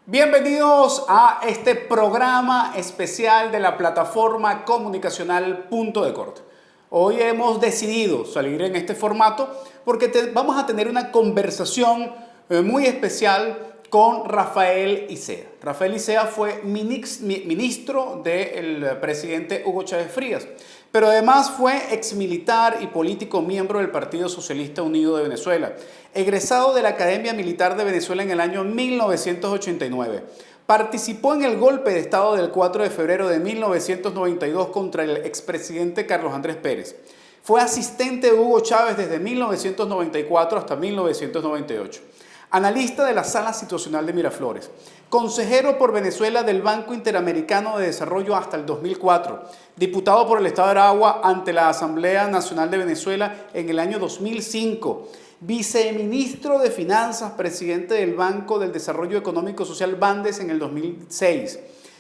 Bienvenidos a este programa especial de la plataforma comunicacional Punto de Corte. Hoy hemos decidido salir en este formato porque vamos a tener una conversación muy especial con Rafael Isea. Rafael Isea fue ministro del presidente Hugo Chávez Frías, pero además fue exmilitar y político miembro del Partido Socialista Unido de Venezuela, egresado de la Academia Militar de Venezuela en el año 1989. Participó en el golpe de Estado del 4 de febrero de 1992 contra el expresidente Carlos Andrés Pérez. Fue asistente de Hugo Chávez desde 1994 hasta 1998. Analista de la Sala Situacional de Miraflores. Consejero por Venezuela del Banco Interamericano de Desarrollo hasta el 2004. Diputado por el Estado de Aragua ante la Asamblea Nacional de Venezuela en el año 2005. Viceministro de Finanzas, presidente del Banco del Desarrollo Económico Social Bandes en el 2006.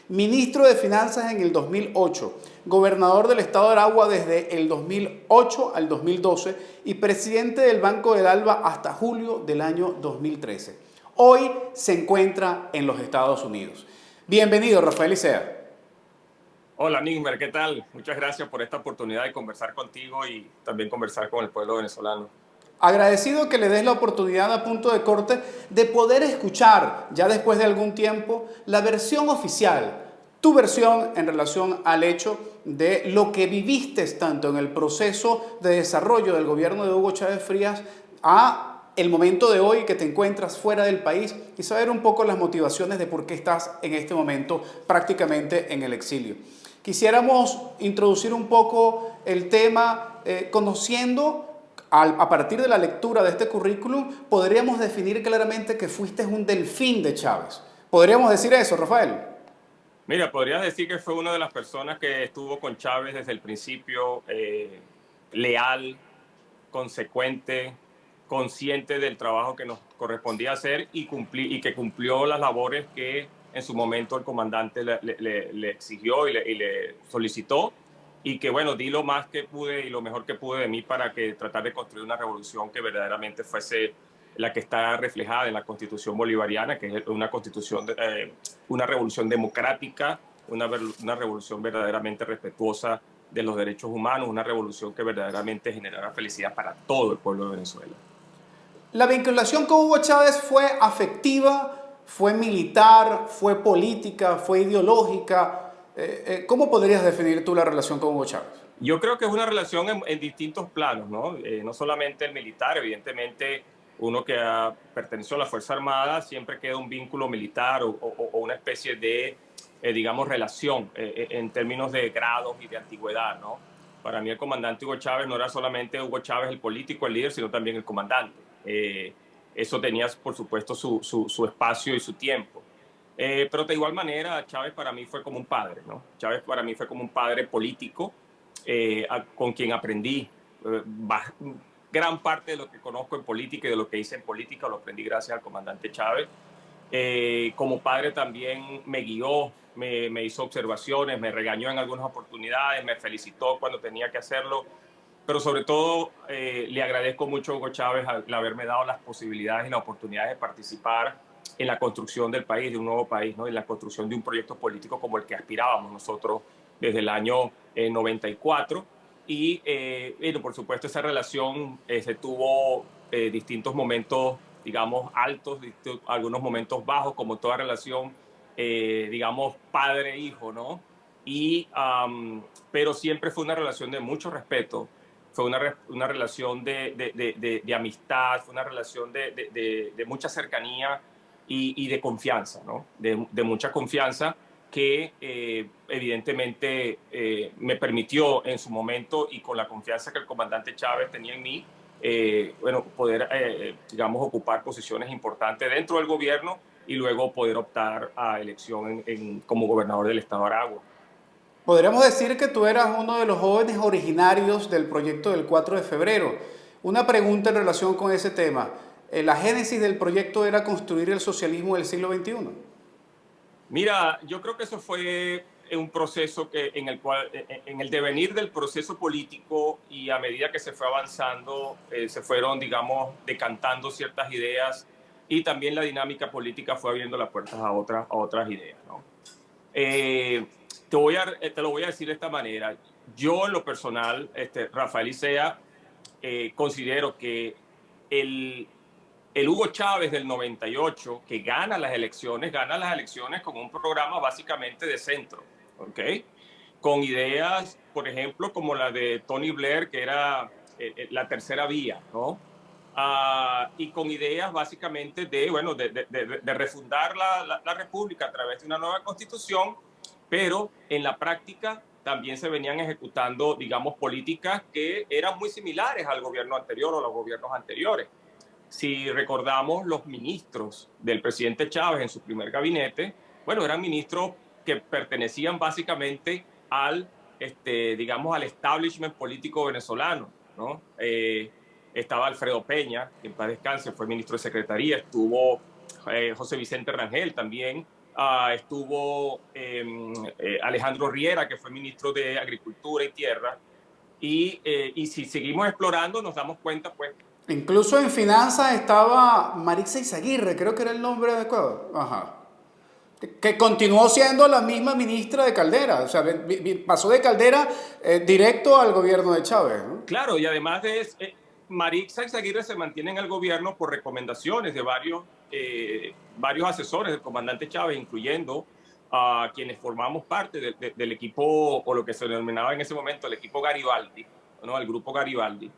Ministro de Finanzas en el 2008, gobernador del Estado de Aragua desde el 2008 al 2012 y presidente del Banco del Alba hasta julio del año 2013. Hoy se encuentra en los Estados Unidos. Bienvenido, Rafael Isea. Hola, Nigmer, ¿qué tal? Muchas gracias por esta oportunidad de conversar contigo y también conversar con el pueblo venezolano. Agradecido que le des la oportunidad a Punto de Corte de poder escuchar, ya después de algún tiempo, la versión oficial, tu versión en relación al hecho de lo que viviste tanto en el proceso de desarrollo del gobierno de Hugo Chávez Frías a el momento de hoy que te encuentras fuera del país y saber un poco las motivaciones de por qué estás en este momento prácticamente en el exilio. Quisiéramos introducir un poco el tema conociendo. A partir de la lectura de este currículum, podríamos definir claramente que fuiste un delfín de Chávez. ¿Podríamos decir eso, Rafael? Mira, podrías decir que fue una de las personas que estuvo con Chávez desde el principio, leal, consecuente, consciente del trabajo que nos correspondía hacer y que cumplió las labores que en su momento el comandante le exigió y le solicitó. Y que, bueno, di lo más que pude y lo mejor que pude de mí para tratar de construir una revolución que verdaderamente fuese la que está reflejada en la Constitución bolivariana, que es una revolución democrática, una revolución verdaderamente respetuosa de los derechos humanos, una revolución que verdaderamente generará felicidad para todo el pueblo de Venezuela. La vinculación con Hugo Chávez fue afectiva, fue militar, fue política, fue ideológica. ¿Cómo podrías definir tú la relación con Hugo Chávez? Yo creo que es una relación en distintos planos, ¿no? No solamente el militar, evidentemente uno que perteneció a la Fuerza Armada siempre queda un vínculo militar o una especie de, digamos, relación en términos de grados y de antigüedad, ¿no? Para mí el comandante Hugo Chávez no era solamente Hugo Chávez el político, el líder, sino también el comandante. Eso tenía, por supuesto, su espacio y su tiempo. Pero de igual manera, Chávez para mí fue como un padre, ¿no? Chávez para mí fue como un padre político con quien aprendí gran parte de lo que conozco en política y de lo que hice en política lo aprendí gracias al comandante Chávez. Como padre también me guió, me hizo observaciones, me regañó en algunas oportunidades, me felicitó cuando tenía que hacerlo. Pero sobre todo le agradezco mucho a Hugo Chávez al haberme dado las posibilidades y la oportunidad de participar en la construcción del país, de un nuevo país, ¿no? En la construcción de un proyecto político como el que aspirábamos nosotros desde el año 94. Y, bueno, por supuesto, esa relación se tuvo distintos momentos, digamos, altos, algunos momentos bajos, como toda relación, digamos, padre-hijo, ¿no? Pero siempre fue una relación de mucho respeto, fue una relación de amistad, fue una relación de mucha cercanía y de confianza, ¿no? De mucha confianza que evidentemente me permitió en su momento y con la confianza que el comandante Chávez tenía en mí, bueno, poder, digamos, ocupar posiciones importantes dentro del gobierno y luego poder optar a elección como gobernador del Estado de Aragua. Podríamos decir que tú eras uno de los jóvenes originarios del proyecto del 4 de febrero. Una pregunta en relación con ese tema. ¿La génesis del proyecto era construir el socialismo del siglo XXI? Mira, yo creo que eso fue un proceso en el cual, en el devenir del proceso político y a medida que se fue avanzando, se fueron, digamos, decantando ciertas ideas y también la dinámica política fue abriendo las puertas a otras ideas, ¿no? Te lo voy a decir de esta manera. Yo, en lo personal, Rafael Icea, considero que el, el Hugo Chávez del 98, que gana las elecciones con un programa básicamente de centro, ¿ok? Con ideas, por ejemplo, como la de Tony Blair, que era la tercera vía, ¿no? Y con ideas básicamente de refundar la República a través de una nueva constitución, pero en la práctica también se venían ejecutando, digamos, políticas que eran muy similares al gobierno anterior o a los gobiernos anteriores. Si recordamos, los ministros del presidente Chávez en su primer gabinete, bueno, eran ministros que pertenecían básicamente digamos, al establishment político venezolano, ¿no? Estaba Alfredo Peña, que en paz descanse, fue ministro de Secretaría, estuvo José Vicente Rangel también, estuvo Alejandro Riera, que fue ministro de Agricultura y Tierra, y si seguimos explorando nos damos cuenta, pues. Incluso en finanzas estaba Marixa Izaguirre, creo que era el nombre adecuado. Ajá. Que continuó siendo la misma ministra de Caldera, o sea, pasó de Caldera directo al gobierno de Chávez, ¿no? Claro, y además de eso, Marixa Izaguirre se mantiene en el gobierno por recomendaciones de varios asesores del comandante Chávez, incluyendo a quienes formamos parte del equipo, o lo que se denominaba en ese momento el equipo Garibaldi, ¿no? El grupo Garibaldi,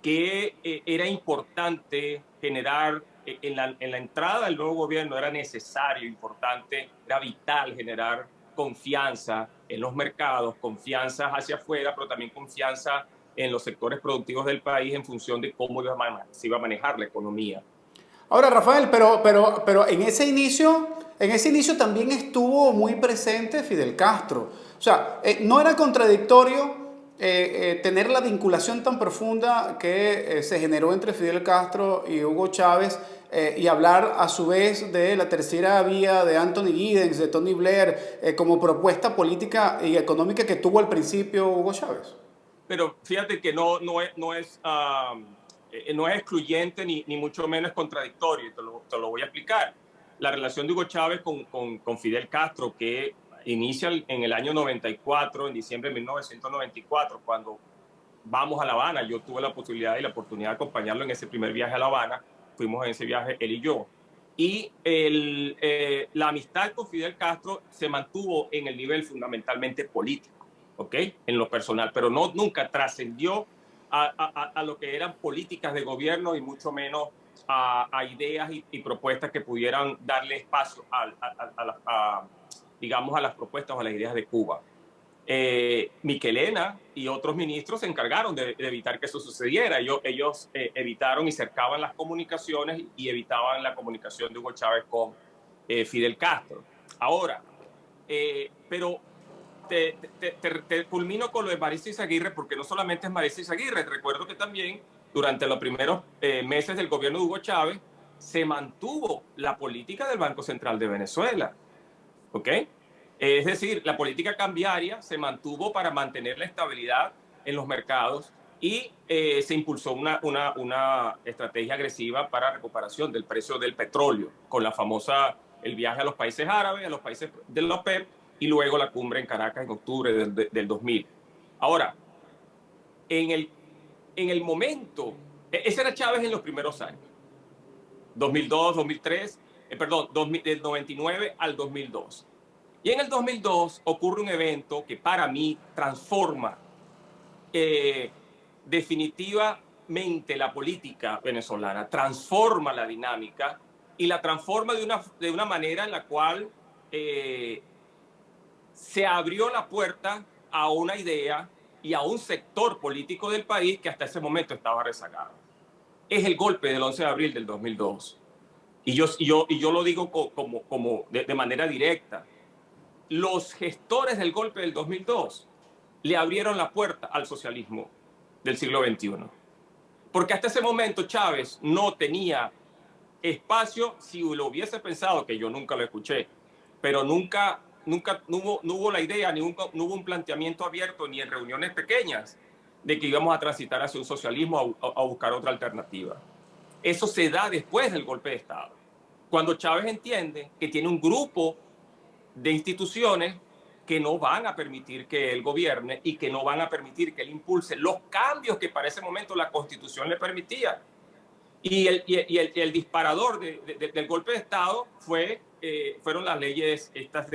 que era importante generar en la entrada del nuevo gobierno, era necesario, importante, era vital generar confianza en los mercados, confianza hacia afuera, pero también confianza en los sectores productivos del país en función de cómo se iba a manejar la economía. Ahora, Rafael, pero en ese inicio también estuvo muy presente Fidel Castro. O sea, no era contradictorio tener la vinculación tan profunda que se generó entre Fidel Castro y Hugo Chávez y hablar a su vez de la tercera vía de Anthony Giddens, de Tony Blair, como propuesta política y económica que tuvo al principio Hugo Chávez. Pero fíjate que no es excluyente ni mucho menos contradictorio, te lo voy a explicar. La relación de Hugo Chávez con Fidel Castro, que inicia en el año 94, en diciembre de 1994, cuando vamos a La Habana. Yo tuve la posibilidad y la oportunidad de acompañarlo en ese primer viaje a La Habana. Fuimos en ese viaje él y yo. Y la amistad con Fidel Castro se mantuvo en el nivel fundamentalmente político, ¿ok? En lo personal, pero nunca trascendió a lo que eran políticas de gobierno y mucho menos a ideas y propuestas que pudieran darle espacio digamos, a las propuestas o a las ideas de Cuba. Miquelena y otros ministros se encargaron de evitar que eso sucediera. Ellos evitaron y cercaban las comunicaciones y evitaban la comunicación de Hugo Chávez con Fidel Castro. Ahora, pero te culmino con lo de Marixa Izaguirre, porque no solamente es Marixa Izaguirre. Recuerdo que también durante los primeros meses del gobierno de Hugo Chávez se mantuvo la política del Banco Central de Venezuela, ¿ok? Es decir, la política cambiaria se mantuvo para mantener la estabilidad en los mercados y se impulsó una estrategia agresiva para recuperación del precio del petróleo, con el viaje a los países árabes, a los países de la OPEP, y luego la cumbre en Caracas en octubre del 2000. Ahora, en el momento, ese era Chávez en los primeros años, 2002, 2003, del 99 al 2002. Y en el 2002 ocurre un evento que para mí transforma definitivamente la política venezolana, transforma la dinámica y la transforma de una manera en la cual se abrió la puerta a una idea y a un sector político del país que hasta ese momento estaba rezagado. Es el golpe del 11 de abril del 2002. Y yo lo digo de manera directa. Los gestores del golpe del 2002 le abrieron la puerta al socialismo del siglo XXI. Porque hasta ese momento Chávez no tenía espacio, si lo hubiese pensado, que yo nunca lo escuché, pero nunca nunca no hubo la idea, no hubo un planteamiento abierto ni en reuniones pequeñas de que íbamos a transitar hacia un socialismo, a buscar otra alternativa. Eso se da después del golpe de Estado, cuando Chávez entiende que tiene un grupo de instituciones que no van a permitir que él gobierne y que no van a permitir que él impulse los cambios que para ese momento la Constitución le permitía. Y el disparador del golpe de Estado fueron las leyes estas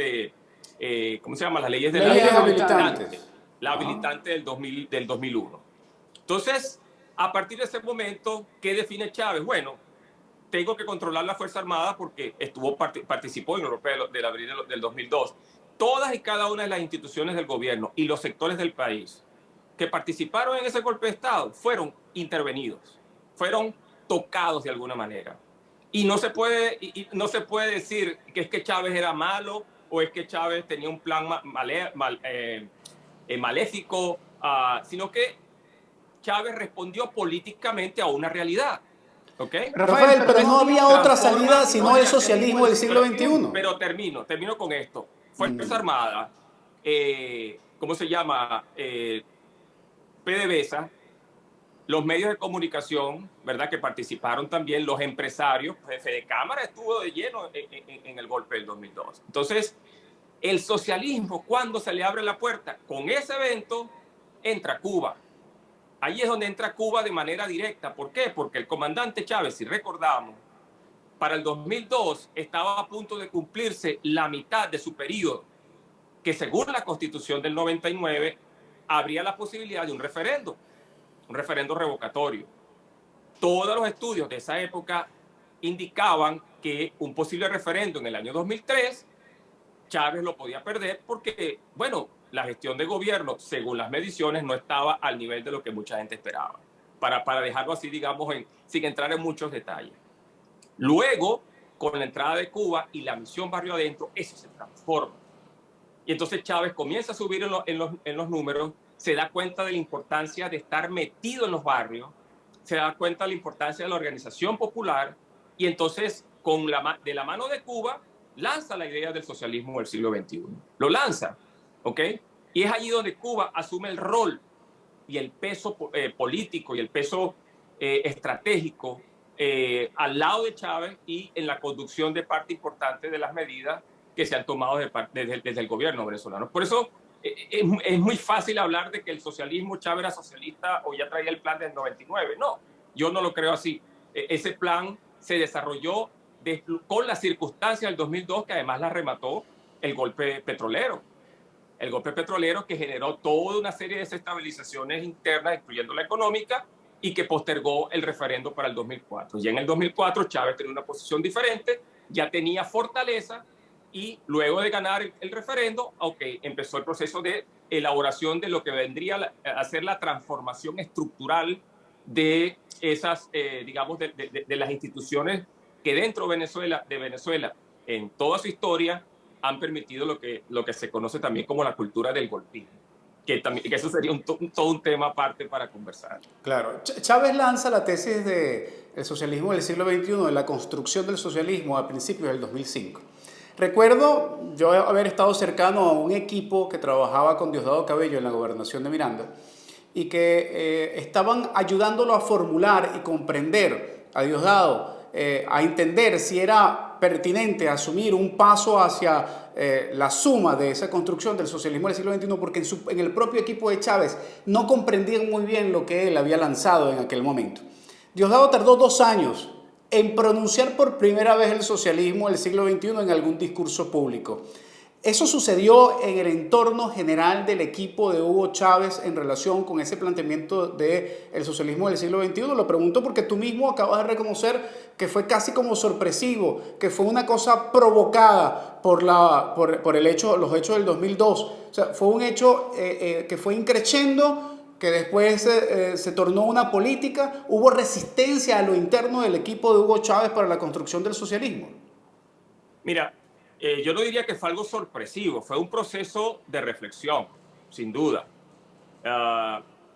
¿cómo se llama? Las leyes de Leyes la habilitantes. la habilitante del 2001. Entonces, a partir de ese momento, ¿qué define Chávez? Bueno, tengo que controlar la Fuerza Armada porque participó en Europa del abril del 2002. Todas y cada una de las instituciones del gobierno y los sectores del país que participaron en ese golpe de Estado fueron intervenidos, fueron tocados de alguna manera. Y no se puede decir que es que Chávez era malo o es que Chávez tenía un plan maléfico, sino que Chávez respondió políticamente a una realidad. ¿Okay? Rafael, pero no había otra salida sino el socialismo del siglo XXI. Pero termino con esto. Fuerza Armada, ¿cómo se llama? PDVSA, los medios de comunicación, ¿verdad? Que participaron también, los empresarios, jefe de Cámara estuvo de lleno en el golpe del 2002. Entonces, el socialismo, cuando se le abre la puerta, con ese evento, entra Cuba. Ahí es donde entra Cuba de manera directa. ¿Por qué? Porque el comandante Chávez, si recordamos, para el 2002 estaba a punto de cumplirse la mitad de su periodo, que según la Constitución del 99 habría la posibilidad de un referendo revocatorio. Todos los estudios de esa época indicaban que un posible referendo en el año 2003, Chávez lo podía perder porque, bueno, la gestión de gobierno, según las mediciones, no estaba al nivel de lo que mucha gente esperaba. Para dejarlo así, digamos, sin entrar en muchos detalles. Luego, con la entrada de Cuba y la misión Barrio Adentro, eso se transforma. Y entonces Chávez comienza a subir en los números, se da cuenta de la importancia de estar metido en los barrios, se da cuenta de la importancia de la organización popular, y entonces, de la mano de Cuba, lanza la idea del socialismo del siglo XXI. Lo lanza, ¿ok? Y es allí donde Cuba asume el rol y el peso político y el peso estratégico al lado de Chávez y en la conducción de parte importante de las medidas que se han tomado desde el gobierno venezolano. Por eso es muy fácil hablar de que el socialismo, Chávez era socialista o ya traía el plan del 99. No, yo no lo creo así. Ese plan se desarrolló con las circunstancias del 2002, que además la remató el golpe petrolero. El golpe petrolero que generó toda una serie de desestabilizaciones internas, incluyendo la económica, y que postergó el referendo para el 2004. Ya en el 2004 Chávez tenía una posición diferente, ya tenía fortaleza, y luego de ganar el referendo, empezó el proceso de elaboración de lo que vendría a ser la transformación estructural de esas, digamos, de las instituciones que dentro de Venezuela, en toda su historia, han permitido lo que se conoce también como la cultura del golpismo. Que eso sería todo un tema aparte para conversar. Claro. Chávez lanza la tesis del socialismo del siglo XXI, de la construcción del socialismo a principios del 2005. Recuerdo yo haber estado cercano a un equipo que trabajaba con Diosdado Cabello en la gobernación de Miranda y que estaban ayudándolo a formular y comprender a Diosdado, a entender si era pertinente asumir un paso hacia la suma de esa construcción del socialismo del siglo XXI, porque en el propio equipo de Chávez no comprendían muy bien lo que él había lanzado en aquel momento. Diosdado tardó 2 años en pronunciar por primera vez el socialismo del siglo XXI en algún discurso público. Eso sucedió en el entorno general del equipo de Hugo Chávez en relación con ese planteamiento del socialismo del siglo XXI. Lo pregunto porque tú mismo acabas de reconocer que fue casi como sorpresivo, que fue una cosa provocada por los hechos del 2002. O sea, fue un hecho que fue increciendo, que después se tornó una política. Hubo resistencia a lo interno del equipo de Hugo Chávez para la construcción del socialismo. Mira, yo no diría que fue algo sorpresivo, fue un proceso de reflexión, sin duda.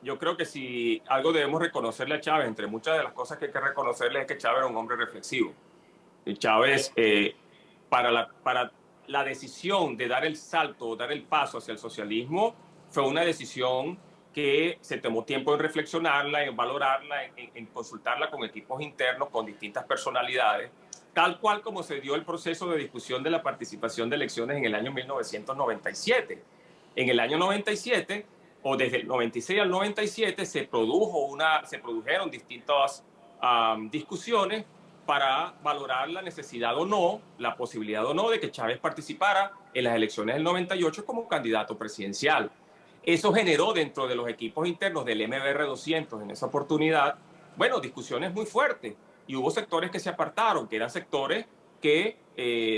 Yo creo que si algo debemos reconocerle a Chávez, entre muchas de las cosas que hay que reconocerle, es que Chávez era un hombre reflexivo. Y Chávez, para la decisión de dar el salto, dar el paso hacia el socialismo, fue una decisión que se tomó tiempo en reflexionarla, en valorarla, en consultarla con equipos internos, con distintas personalidades, tal cual como se dio el proceso de discusión de la participación de elecciones en el año 1997. En el año 97, o desde el 96 al 97, se produjeron distintas discusiones para valorar la necesidad o no, la posibilidad o no de que Chávez participara en las elecciones del 98 como candidato presidencial. Eso generó dentro de los equipos internos del MBR 200 en esa oportunidad, bueno, discusiones muy fuertes. Y hubo sectores que se apartaron, que eran sectores que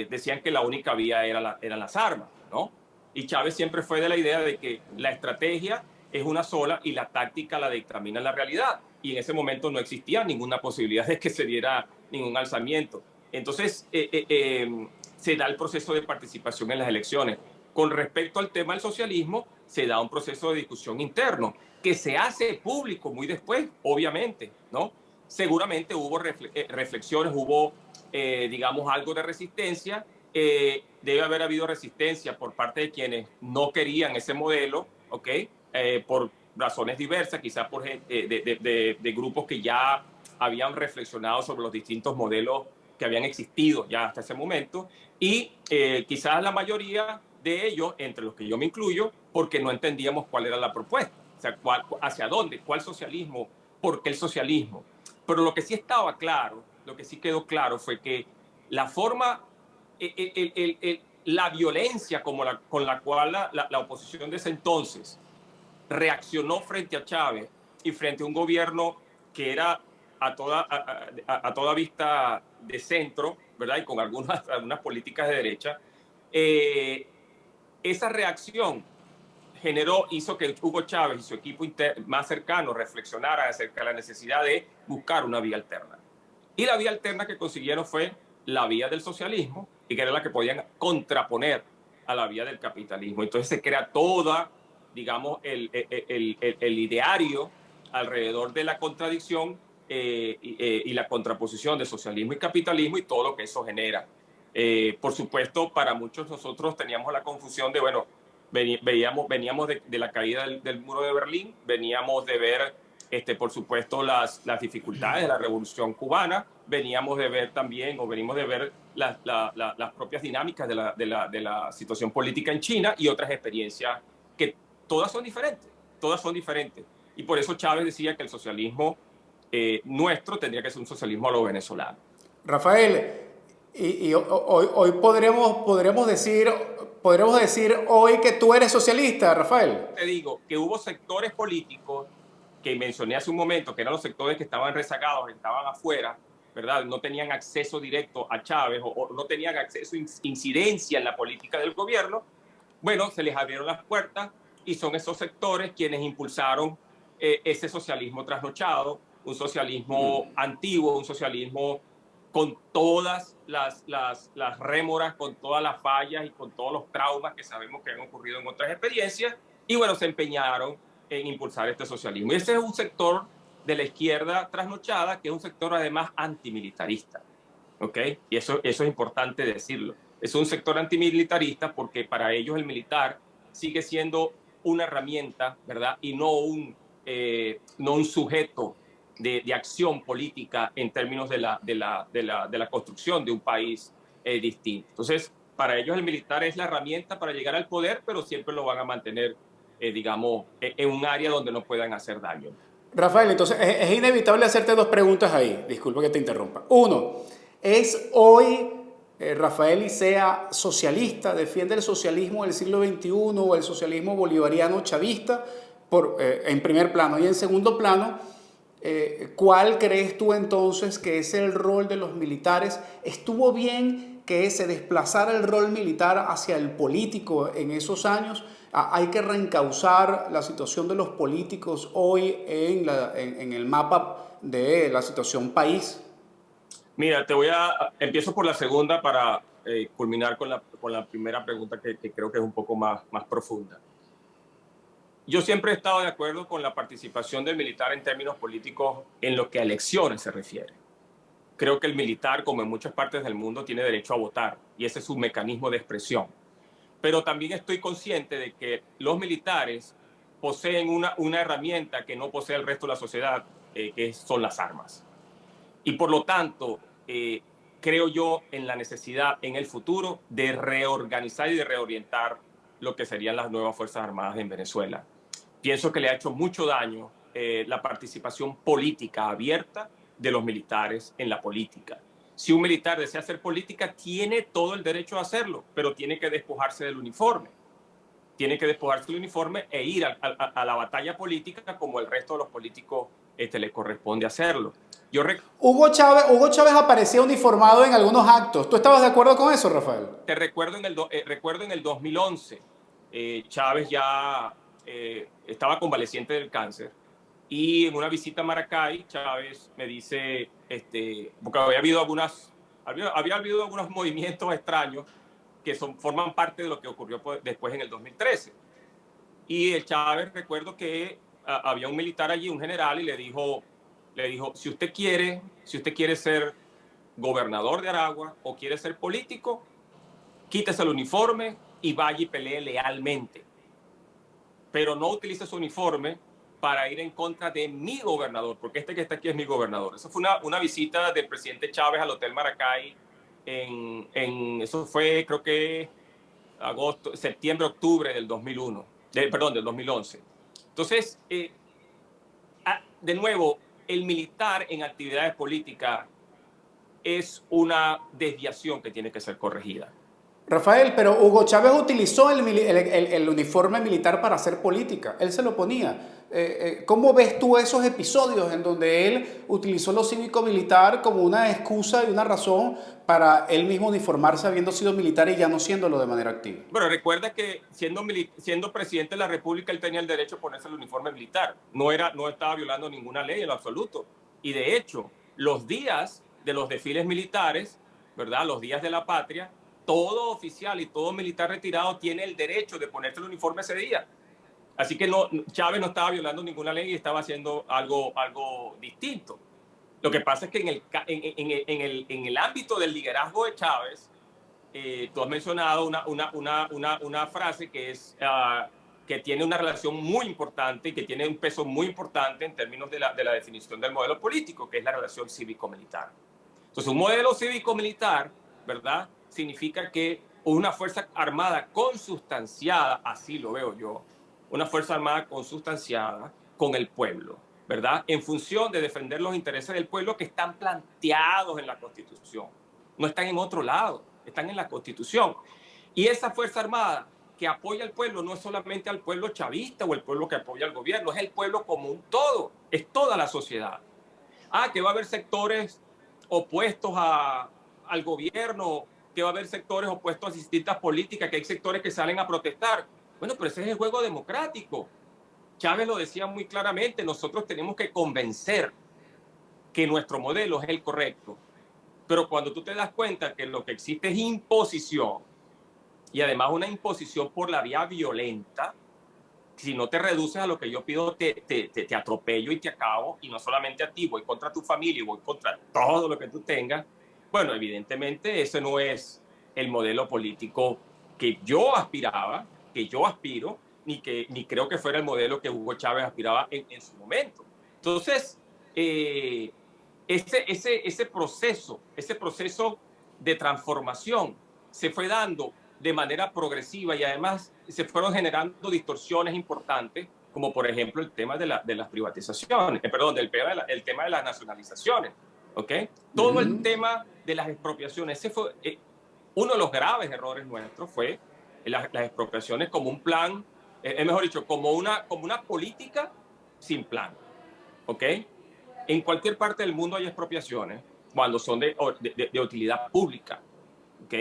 decían que la única vía eran las armas, ¿no? Y Chávez siempre fue de la idea de que la estrategia es una sola y la táctica la dictamina la realidad. Y en ese momento no existía ninguna posibilidad de que se diera ningún alzamiento. Entonces, se da el proceso de participación en las elecciones. Con respecto al tema del socialismo, se da un proceso de discusión interno que se hace público muy después, obviamente, ¿no? Seguramente hubo reflexiones, hubo, digamos, algo de resistencia. Debe haber habido resistencia por parte de quienes no querían ese modelo, ¿ok? Por razones diversas, quizás por de grupos que ya habían reflexionado sobre los distintos modelos que habían existido ya hasta ese momento, y quizás la mayoría de ellos, entre los que yo me incluyo, porque no entendíamos cuál era la propuesta, o sea, hacia dónde, cuál socialismo, por qué el socialismo. Pero lo que sí estaba claro, lo que sí quedó claro fue que la forma, la violencia con la cual la oposición de ese entonces reaccionó frente a Chávez y frente a un gobierno que era a toda vista de centro, ¿verdad? Y con algunas políticas de derecha, esa reacción hizo que Hugo Chávez y su equipo más cercano reflexionaran acerca de la necesidad de buscar una vía alterna. Y la vía alterna que consiguieron fue la vía del socialismo, y que era la que podían contraponer a la vía del capitalismo. Entonces se crea toda, digamos, el ideario alrededor de la contradicción y la contraposición de socialismo y capitalismo y todo lo que eso genera. Por supuesto, para muchos nosotros teníamos la confusión de, bueno, veníamos de la caída del muro de Berlín, veníamos de ver, por supuesto, las dificultades de la Revolución Cubana, veníamos de ver también, o venimos de ver las propias dinámicas de la situación política en China y otras experiencias que todas son diferentes. Y por eso Chávez decía que el socialismo nuestro tendría que ser un socialismo a lo venezolano. Rafael, y hoy podremos decir hoy que tú eres socialista, Rafael. Te digo que hubo sectores políticos que mencioné hace un momento, que eran los sectores que estaban rezagados, que estaban afuera, ¿verdad? No tenían acceso directo a Chávez o no tenían acceso, incidencia en la política del gobierno. Bueno, se les abrieron las puertas y son esos sectores quienes impulsaron ese socialismo trasnochado, un socialismo antiguo, un socialismo con todas las rémoras, con todas las fallas y con todos los traumas que sabemos que han ocurrido en otras experiencias, y bueno, se empeñaron en impulsar este socialismo. Y ese es un sector de la izquierda trasnochada, que es un sector además antimilitarista, ¿ok? Y eso es importante decirlo. Es un sector antimilitarista porque para ellos el militar sigue siendo una herramienta, ¿verdad? Y no un sujeto de acción política en términos de la construcción de un país distinto. Entonces, para ellos el militar es la herramienta para llegar al poder, pero siempre lo van a mantener, digamos, en un área donde no puedan hacer daño. Rafael, entonces es inevitable hacerte dos preguntas ahí. Disculpa que te interrumpa. Uno, ¿es hoy Rafael Licea socialista? ¿Defiende el socialismo del siglo XXI o el socialismo bolivariano chavista en primer plano? Y en segundo plano, ¿cuál crees tú entonces que es el rol de los militares? ¿Estuvo bien que se desplazara el rol militar hacia el político en esos años? ¿Hay que reencauzar la situación de los políticos hoy en el mapa de la situación país? Mira, empiezo por la segunda para culminar con la primera pregunta que creo que es un poco más profunda. Yo siempre he estado de acuerdo con la participación del militar en términos políticos en lo que a elecciones se refiere. creo que el militar, como en muchas partes del mundo, tiene derecho a votar y ese es su mecanismo de expresión. Pero también estoy consciente de que los militares poseen una herramienta que no posee el resto de la sociedad, que son las armas. Y por lo tanto, creo yo en la necesidad en el futuro de reorganizar y de reorientar lo que serían las nuevas Fuerzas Armadas en Venezuela. Pienso que le ha hecho mucho daño la participación política abierta de los militares en la política. Si un militar desea hacer política, tiene todo el derecho a hacerlo, pero tiene que despojarse del uniforme. Tiene que despojarse del uniforme e ir a la batalla política como el resto de los políticos le corresponde hacerlo. Hugo Chávez aparecía uniformado en algunos actos. ¿Tú estabas de acuerdo con eso, Rafael? Te recuerdo recuerdo en el 2011, Chávez ya estaba convaleciente del cáncer y en una visita a Maracay, Chávez me dice, porque había habido algunos movimientos extraños que forman parte de lo que ocurrió después en el 2013. Y el Chávez, recuerdo que había un militar allí, un general, y le dijo, si usted quiere ser gobernador de Aragua o quiere ser político, quítese el uniforme y vaya y pelee lealmente. Pero no utilice su uniforme para ir en contra de mi gobernador, porque este que está aquí es mi gobernador. Eso fue una visita del presidente Chávez al Hotel Maracay. Eso fue, creo que, septiembre, octubre del 2001. Del 2011. Entonces, de nuevo, el militar en actividades políticas es una desviación que tiene que ser corregida. Rafael, pero Hugo Chávez utilizó el uniforme militar para hacer política. Él se lo ponía. ¿Cómo ves tú esos episodios en donde él utilizó lo cívico-militar como una excusa y una razón para él mismo uniformarse habiendo sido militar y ya no siéndolo de manera activa? Bueno, recuerda que siendo presidente de la República, él tenía el derecho a ponerse el uniforme militar. No estaba violando ninguna ley en lo absoluto. Y de hecho, los días de los desfiles militares, ¿verdad? Los días de la patria, todo oficial y todo militar retirado tiene el derecho de ponerse el uniforme ese día. Así que Chávez no estaba violando ninguna ley y estaba haciendo algo distinto. Lo que pasa es que en el ámbito del liderazgo de Chávez, tú has mencionado una frase que tiene una relación muy importante y que tiene un peso muy importante en términos de la definición del modelo político, que es la relación cívico-militar. Entonces, un modelo cívico-militar, ¿verdad?, significa que una fuerza armada consustanciada, así lo veo yo, una fuerza armada consustanciada con el pueblo, ¿verdad?, en función de defender los intereses del pueblo que están planteados en la Constitución. No están en otro lado, están en la Constitución. Y esa fuerza armada que apoya al pueblo no es solamente al pueblo chavista o el pueblo que apoya al gobierno, es el pueblo como un todo, es toda la sociedad. Que va a haber sectores opuestos al gobierno, que va a haber sectores opuestos a distintas políticas, que hay sectores que salen a protestar. Bueno, pero ese es el juego democrático. Chávez lo decía muy claramente, nosotros tenemos que convencer que nuestro modelo es el correcto. Pero cuando tú te das cuenta que lo que existe es imposición, y además una imposición por la vía violenta, si no te reduces a lo que yo pido, te atropello y te acabo, y no solamente a ti, voy contra tu familia y voy contra todo lo que tú tengas. Bueno, evidentemente ese no es el modelo político que yo aspiraba, que yo aspiro, ni creo que fuera el modelo que Hugo Chávez aspiraba en su momento. Entonces, ese proceso de transformación se fue dando de manera progresiva y además se fueron generando distorsiones importantes, como por ejemplo el tema de las privatizaciones, el tema de las nacionalizaciones, ¿ok? Todo el tema de las expropiaciones, ese fue uno de los graves errores nuestros, fue las expropiaciones como un plan, mejor dicho, como una política sin plan, ¿ok? En cualquier parte del mundo hay expropiaciones cuando son de utilidad pública, ¿ok?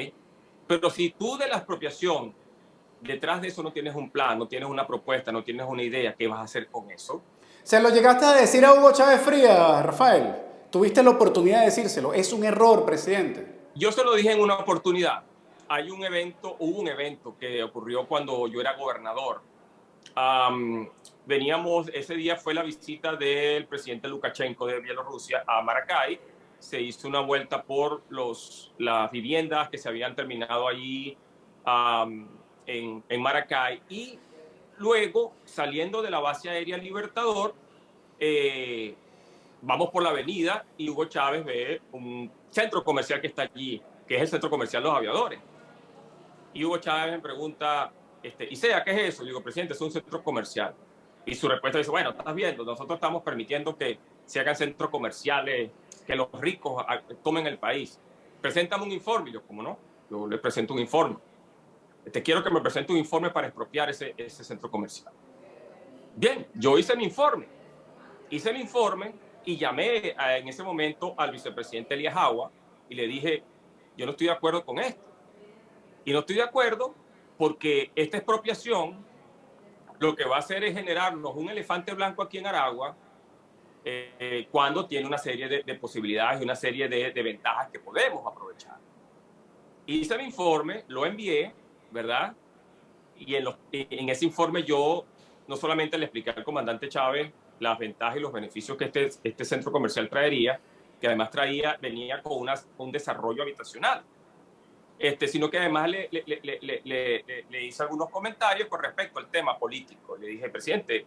Pero si tú de la expropiación, detrás de eso no tienes un plan, no tienes una propuesta, no tienes una idea, ¿qué vas a hacer con eso? ¿Se lo llegaste a decir a Hugo Chávez Frías, Rafael? ¿Tuviste la oportunidad de decírselo? Es un error, presidente. Yo se lo dije en una oportunidad. Hubo un evento que ocurrió cuando yo era gobernador. Ese día fue la visita del presidente Lukashenko de Bielorrusia a Maracay se hizo una vuelta por las viviendas que se habían terminado allí en Maracay, y luego, saliendo de la base aérea Libertador, vamos por la avenida y Hugo Chávez ve un centro comercial que está allí, que es el Centro Comercial Los Aviadores. Y Hugo Chávez me pregunta, Isea, ¿qué es eso? Y digo, presidente, es un centro comercial. Y su respuesta dice, bueno, estás viendo, nosotros estamos permitiendo que se hagan centros comerciales, que los ricos tomen el país. Preséntame un informe. Y yo, ¿cómo no? Yo le presento un informe. Quiero que me presente un informe para expropiar ese centro comercial. Bien, yo hice mi informe. Hice el informe y llamé en ese momento al vicepresidente Elías Agua y le dije, yo no estoy de acuerdo con esto. Y no estoy de acuerdo porque esta expropiación lo que va a hacer es generarnos un elefante blanco aquí en Aragua, cuando tiene una serie de posibilidades y una serie de ventajas que podemos aprovechar. Hice mi informe, lo envié, ¿verdad? Y en ese informe yo no solamente le expliqué al comandante Chávez las ventajas y los beneficios que este centro comercial traería, que además venía con un desarrollo habitacional, sino que además le hice algunos comentarios con respecto al tema político. Le dije, presidente,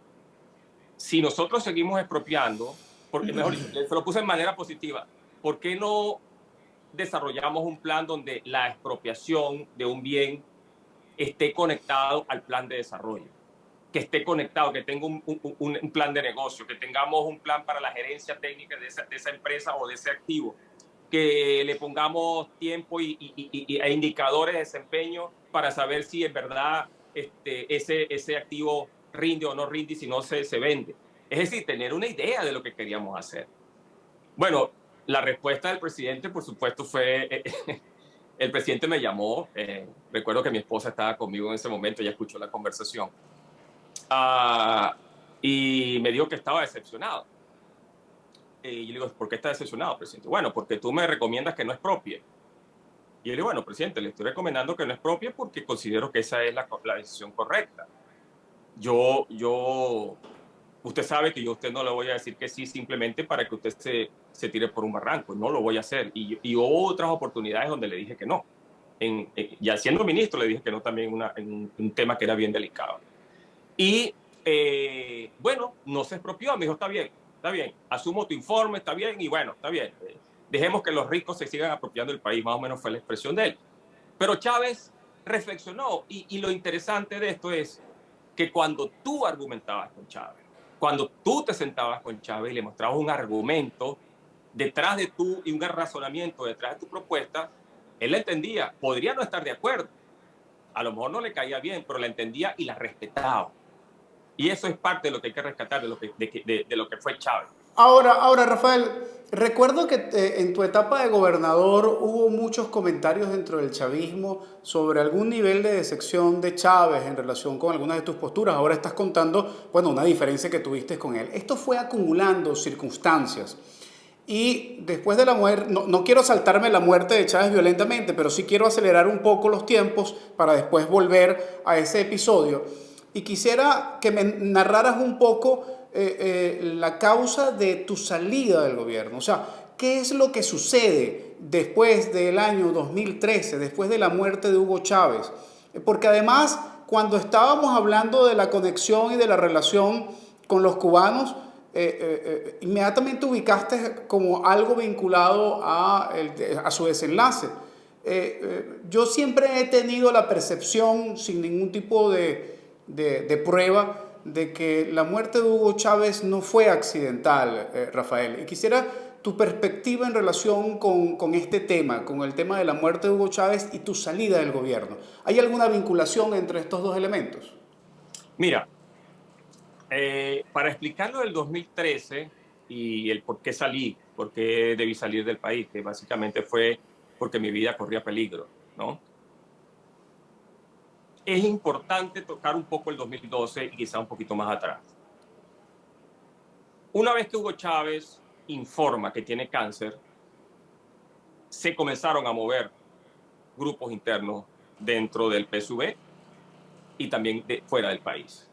si nosotros seguimos expropiando, porque mejor se lo puse en manera positiva, ¿por qué no desarrollamos un plan donde la expropiación de un bien esté conectado al plan de desarrollo? Que esté conectado, que tenga un plan de negocio, que tengamos un plan para la gerencia técnica de esa empresa o de ese activo, que le pongamos tiempo e indicadores de desempeño para saber si en verdad ese activo rinde o no rinde y si no se vende. Es decir, tener una idea de lo que queríamos hacer. Bueno, la respuesta del presidente, por supuesto, fue... el presidente me llamó, recuerdo que mi esposa estaba conmigo en ese momento, ella escuchó la conversación, y me dijo que estaba decepcionado. Y yo le digo, ¿por qué está decepcionado, presidente? Bueno, porque tú me recomiendas que no expropie. Y yo le digo, bueno, presidente, le estoy recomendando que no expropie porque considero que esa es la decisión correcta. Usted sabe que yo a usted no le voy a decir que sí simplemente para que usted se tire por un barranco. No lo voy a hacer. Y hubo otras oportunidades donde le dije que no. Ya siendo ministro le dije que no también en un tema que era bien delicado. Y bueno, no se expropió. Me dijo, está bien, asumo tu informe, está bien, y bueno, está bien. Dejemos que los ricos se sigan apropiando del país, más o menos fue la expresión de él. Pero Chávez reflexionó, y lo interesante de esto es que cuando tú argumentabas con Chávez, cuando tú te sentabas con Chávez y le mostrabas un argumento detrás de tú y un razonamiento detrás de tu propuesta, él la entendía. Podría no estar de acuerdo, a lo mejor no le caía bien, pero la entendía y la respetaba. Y eso es parte de lo que hay que rescatar de lo que fue Chávez. Ahora, Rafael, recuerdo que en tu etapa de gobernador hubo muchos comentarios dentro del chavismo sobre algún nivel de decepción de Chávez en relación con algunas de tus posturas. Ahora estás contando, bueno, una diferencia que tuviste con él. Esto fue acumulando circunstancias. Y después de la muerte, no quiero saltarme la muerte de Chávez violentamente, pero sí quiero acelerar un poco los tiempos para después volver a ese episodio. Y quisiera que me narraras un poco la causa de tu salida del gobierno. O sea, ¿qué es lo que sucede después del año 2013, después de la muerte de Hugo Chávez? Porque además, cuando estábamos hablando de la conexión y de la relación con los cubanos, inmediatamente ubicaste como algo vinculado a su desenlace. Yo siempre he tenido la percepción, sin ningún tipo de prueba, de que la muerte de Hugo Chávez no fue accidental, Rafael. Y quisiera tu perspectiva en relación con este tema, con el tema de la muerte de Hugo Chávez y tu salida del gobierno. ¿Hay alguna vinculación entre estos dos elementos? Mira, para explicar lo del 2013 y el por qué salí, por qué debí salir del país, que básicamente fue porque mi vida corría peligro, ¿no? Es importante tocar un poco el 2012 y quizá un poquito más atrás. Una vez que Hugo Chávez informa que tiene cáncer, se comenzaron a mover grupos internos dentro del PSUV y también fuera del país.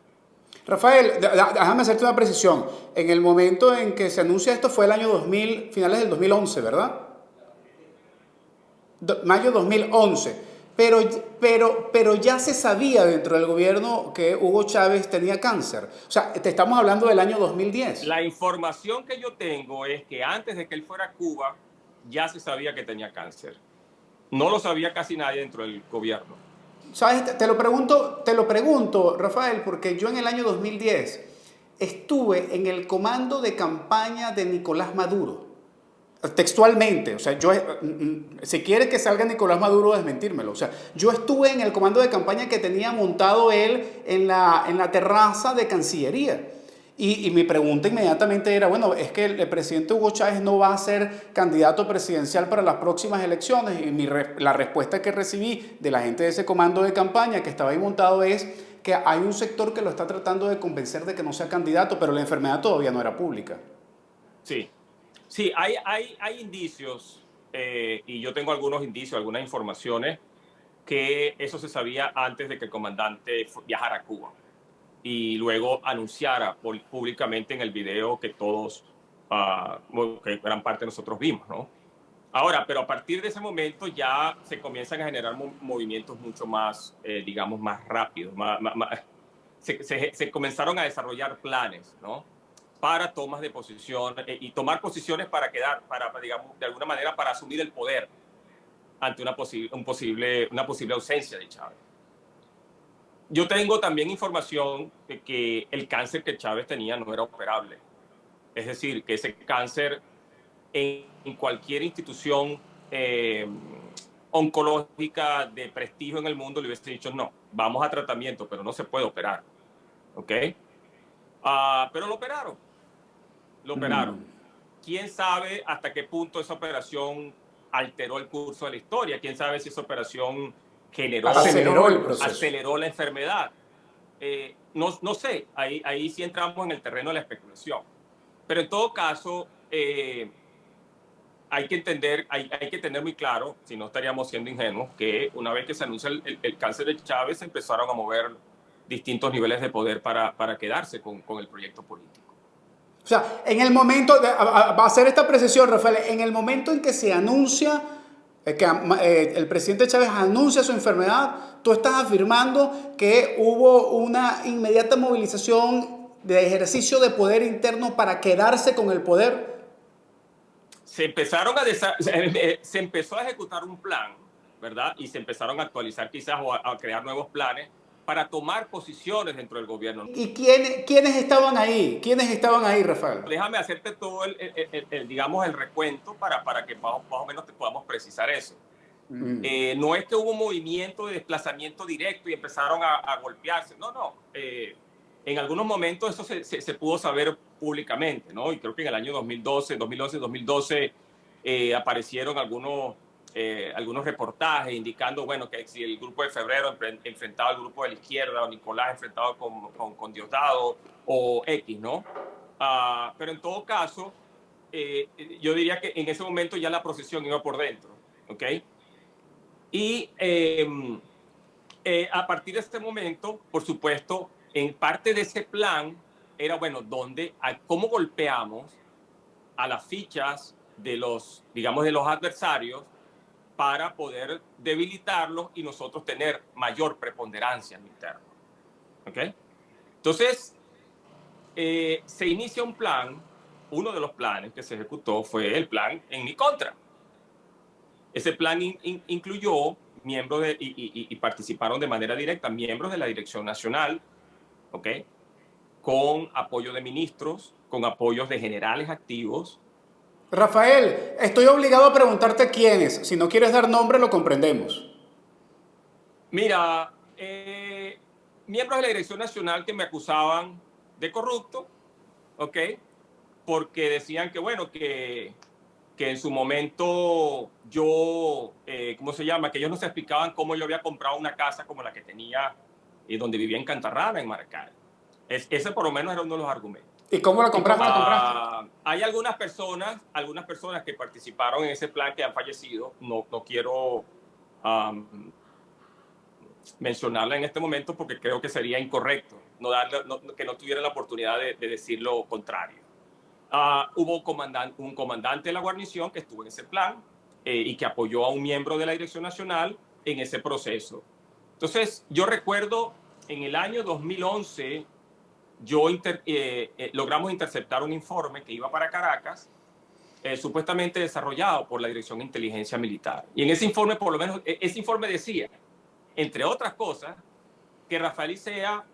Rafael, déjame hacerte una precisión. En el momento en que se anuncia esto fue el año 2000, finales del 2011, ¿verdad? Mayo 2011. Pero ya se sabía dentro del gobierno que Hugo Chávez tenía cáncer. O sea, te estamos hablando del año 2010. La información que yo tengo es que antes de que él fuera a Cuba, ya se sabía que tenía cáncer. No lo sabía casi nadie dentro del gobierno. ¿Sabes? Te lo pregunto, Rafael, porque yo en el año 2010 estuve en el comando de campaña de Nicolás Maduro. Textualmente, o sea, si quiere que salga Nicolás Maduro a desmentírmelo, o sea, yo estuve en el comando de campaña que tenía montado él en la terraza de Cancillería. Y mi pregunta inmediatamente era, bueno, es que el presidente Hugo Chávez no va a ser candidato presidencial para las próximas elecciones. Y la respuesta que recibí de la gente de ese comando de campaña que estaba ahí montado es que hay un sector que lo está tratando de convencer de que no sea candidato, pero la enfermedad todavía no era pública. Sí, sí, hay indicios, y yo tengo algunos indicios, algunas informaciones, que eso se sabía antes de que el comandante viajara a Cuba y luego anunciara públicamente en el video que todos, que gran parte de nosotros vimos, ¿no? Ahora, pero a partir de ese momento ya se comienzan a generar movimientos mucho más, digamos, más rápidos, se comenzaron a desarrollar planes, ¿no? Para tomas de posición y tomar posiciones para quedar, digamos, de alguna manera, para asumir el poder ante una posible ausencia de Chávez. Yo tengo también información de que el cáncer que Chávez tenía no era operable. Es decir, que ese cáncer en cualquier institución oncológica de prestigio en el mundo le hubiese dicho, no, vamos a tratamiento, pero no se puede operar. ¿Ok? Pero lo operaron. Lo operaron. ¿Quién sabe hasta qué punto esa operación alteró el curso de la historia? ¿Quién sabe si esa operación Aceleró el proceso. aceleró la enfermedad? No sé, ahí sí entramos en el terreno de la especulación. Pero en todo caso, hay que entender, hay que tener muy claro, si no estaríamos siendo ingenuos, que una vez que se anuncia el cáncer de Chávez, se empezaron a mover distintos niveles de poder para quedarse con el proyecto político. O sea, en el momento, va a hacer esta precisión, Rafael, en el momento en que se anuncia, el presidente Chávez anuncia su enfermedad, tú estás afirmando que hubo una inmediata movilización de ejercicio de poder interno para quedarse con el poder. Se empezó a ejecutar un plan, ¿verdad? Y se empezaron a actualizar quizás o a crear nuevos planes para tomar posiciones dentro del gobierno. ¿Y quiénes estaban ahí? ¿Quiénes estaban ahí, Rafael? Déjame hacerte todo digamos, el recuento para que más o menos te podamos precisar eso. No es que hubo un movimiento de desplazamiento directo y empezaron a golpearse. No. En algunos momentos eso se pudo saber públicamente, ¿no? Y creo que en el año 2012 aparecieron algunos reportajes indicando, bueno, que si el grupo de Febrero enfrentaba al grupo de la izquierda, o Nicolás enfrentado con Diosdado, o X, ¿no? Pero en todo caso, yo diría que en ese momento ya la procesión iba por dentro, ¿ok? Y a partir de este momento, por supuesto, en parte de ese plan era, bueno, cómo golpeamos a las fichas de digamos, de los adversarios para poder debilitarlos y nosotros tener mayor preponderancia en lo interno. ¿Ok? Entonces, se inicia un plan. Uno de los planes que se ejecutó fue el plan en mi contra. Ese plan incluyó miembros y participaron de manera directa miembros de la Dirección Nacional, ¿ok? Con apoyo de ministros, con apoyos de generales activos. Rafael, estoy obligado a preguntarte quiénes. Si no quieres dar nombre, lo comprendemos. Mira, miembros de la Dirección Nacional que me acusaban de corrupto, ¿ok? Porque decían que, bueno, que en su momento yo, ¿cómo se llama? Que ellos no se explicaban cómo yo había comprado una casa como la que tenía y donde vivía en Cantarrana, en Maracay. Ese por lo menos era uno de los argumentos. ¿Y cómo la compraste? Hay algunas personas que participaron en ese plan que han fallecido. No quiero mencionarla en este momento porque creo que sería incorrecto. que no tuvieran la oportunidad de decir lo contrario. Hubo un comandante de la guarnición que estuvo en ese plan y que apoyó a un miembro de la Dirección Nacional en ese proceso. Entonces, yo recuerdo en el año 2011, logramos interceptar un informe que iba para Caracas, supuestamente desarrollado por la Dirección de Inteligencia Militar. Y en ese informe, por lo menos, ese informe decía, entre otras cosas, que Rafael Icea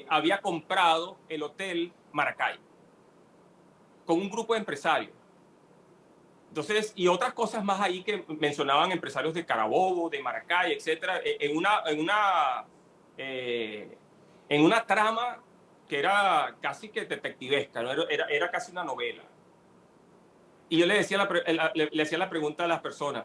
había comprado el Hotel Maracay con un grupo de empresarios. Entonces, y otras cosas más ahí que mencionaban empresarios de Carabobo, de Maracay, etcétera, en una trama que era casi que detectivesca, ¿no? Era casi una novela. Y yo le hacía la pregunta a las personas,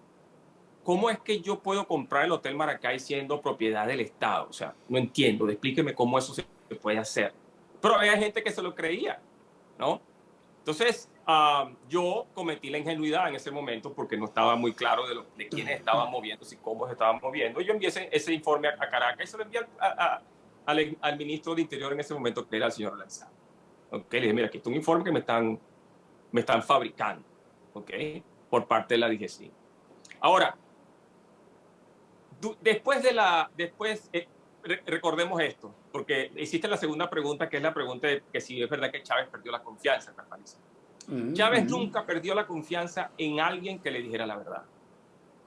¿cómo es que yo puedo comprar el Hotel Maracay siendo propiedad del Estado? O sea, no entiendo, explíqueme cómo eso se puede hacer. Pero había gente que se lo creía, ¿no? Entonces, yo cometí la ingenuidad en ese momento porque no estaba muy claro de quiénes estaban moviéndose y cómo se estaban moviendo. Yo envié ese informe a Caracas y se lo envié al ministro de Interior en ese momento, que era el señor Lanzano. Okay, le dije, mira, aquí está un informe que me están fabricando, ¿okay? Por parte de la DGCIN. Ahora, recordemos esto, porque hiciste la segunda pregunta, que es la pregunta de que si es verdad que Chávez perdió la confianza en Rafael Icea. Chávez nunca perdió la confianza en alguien que le dijera la verdad.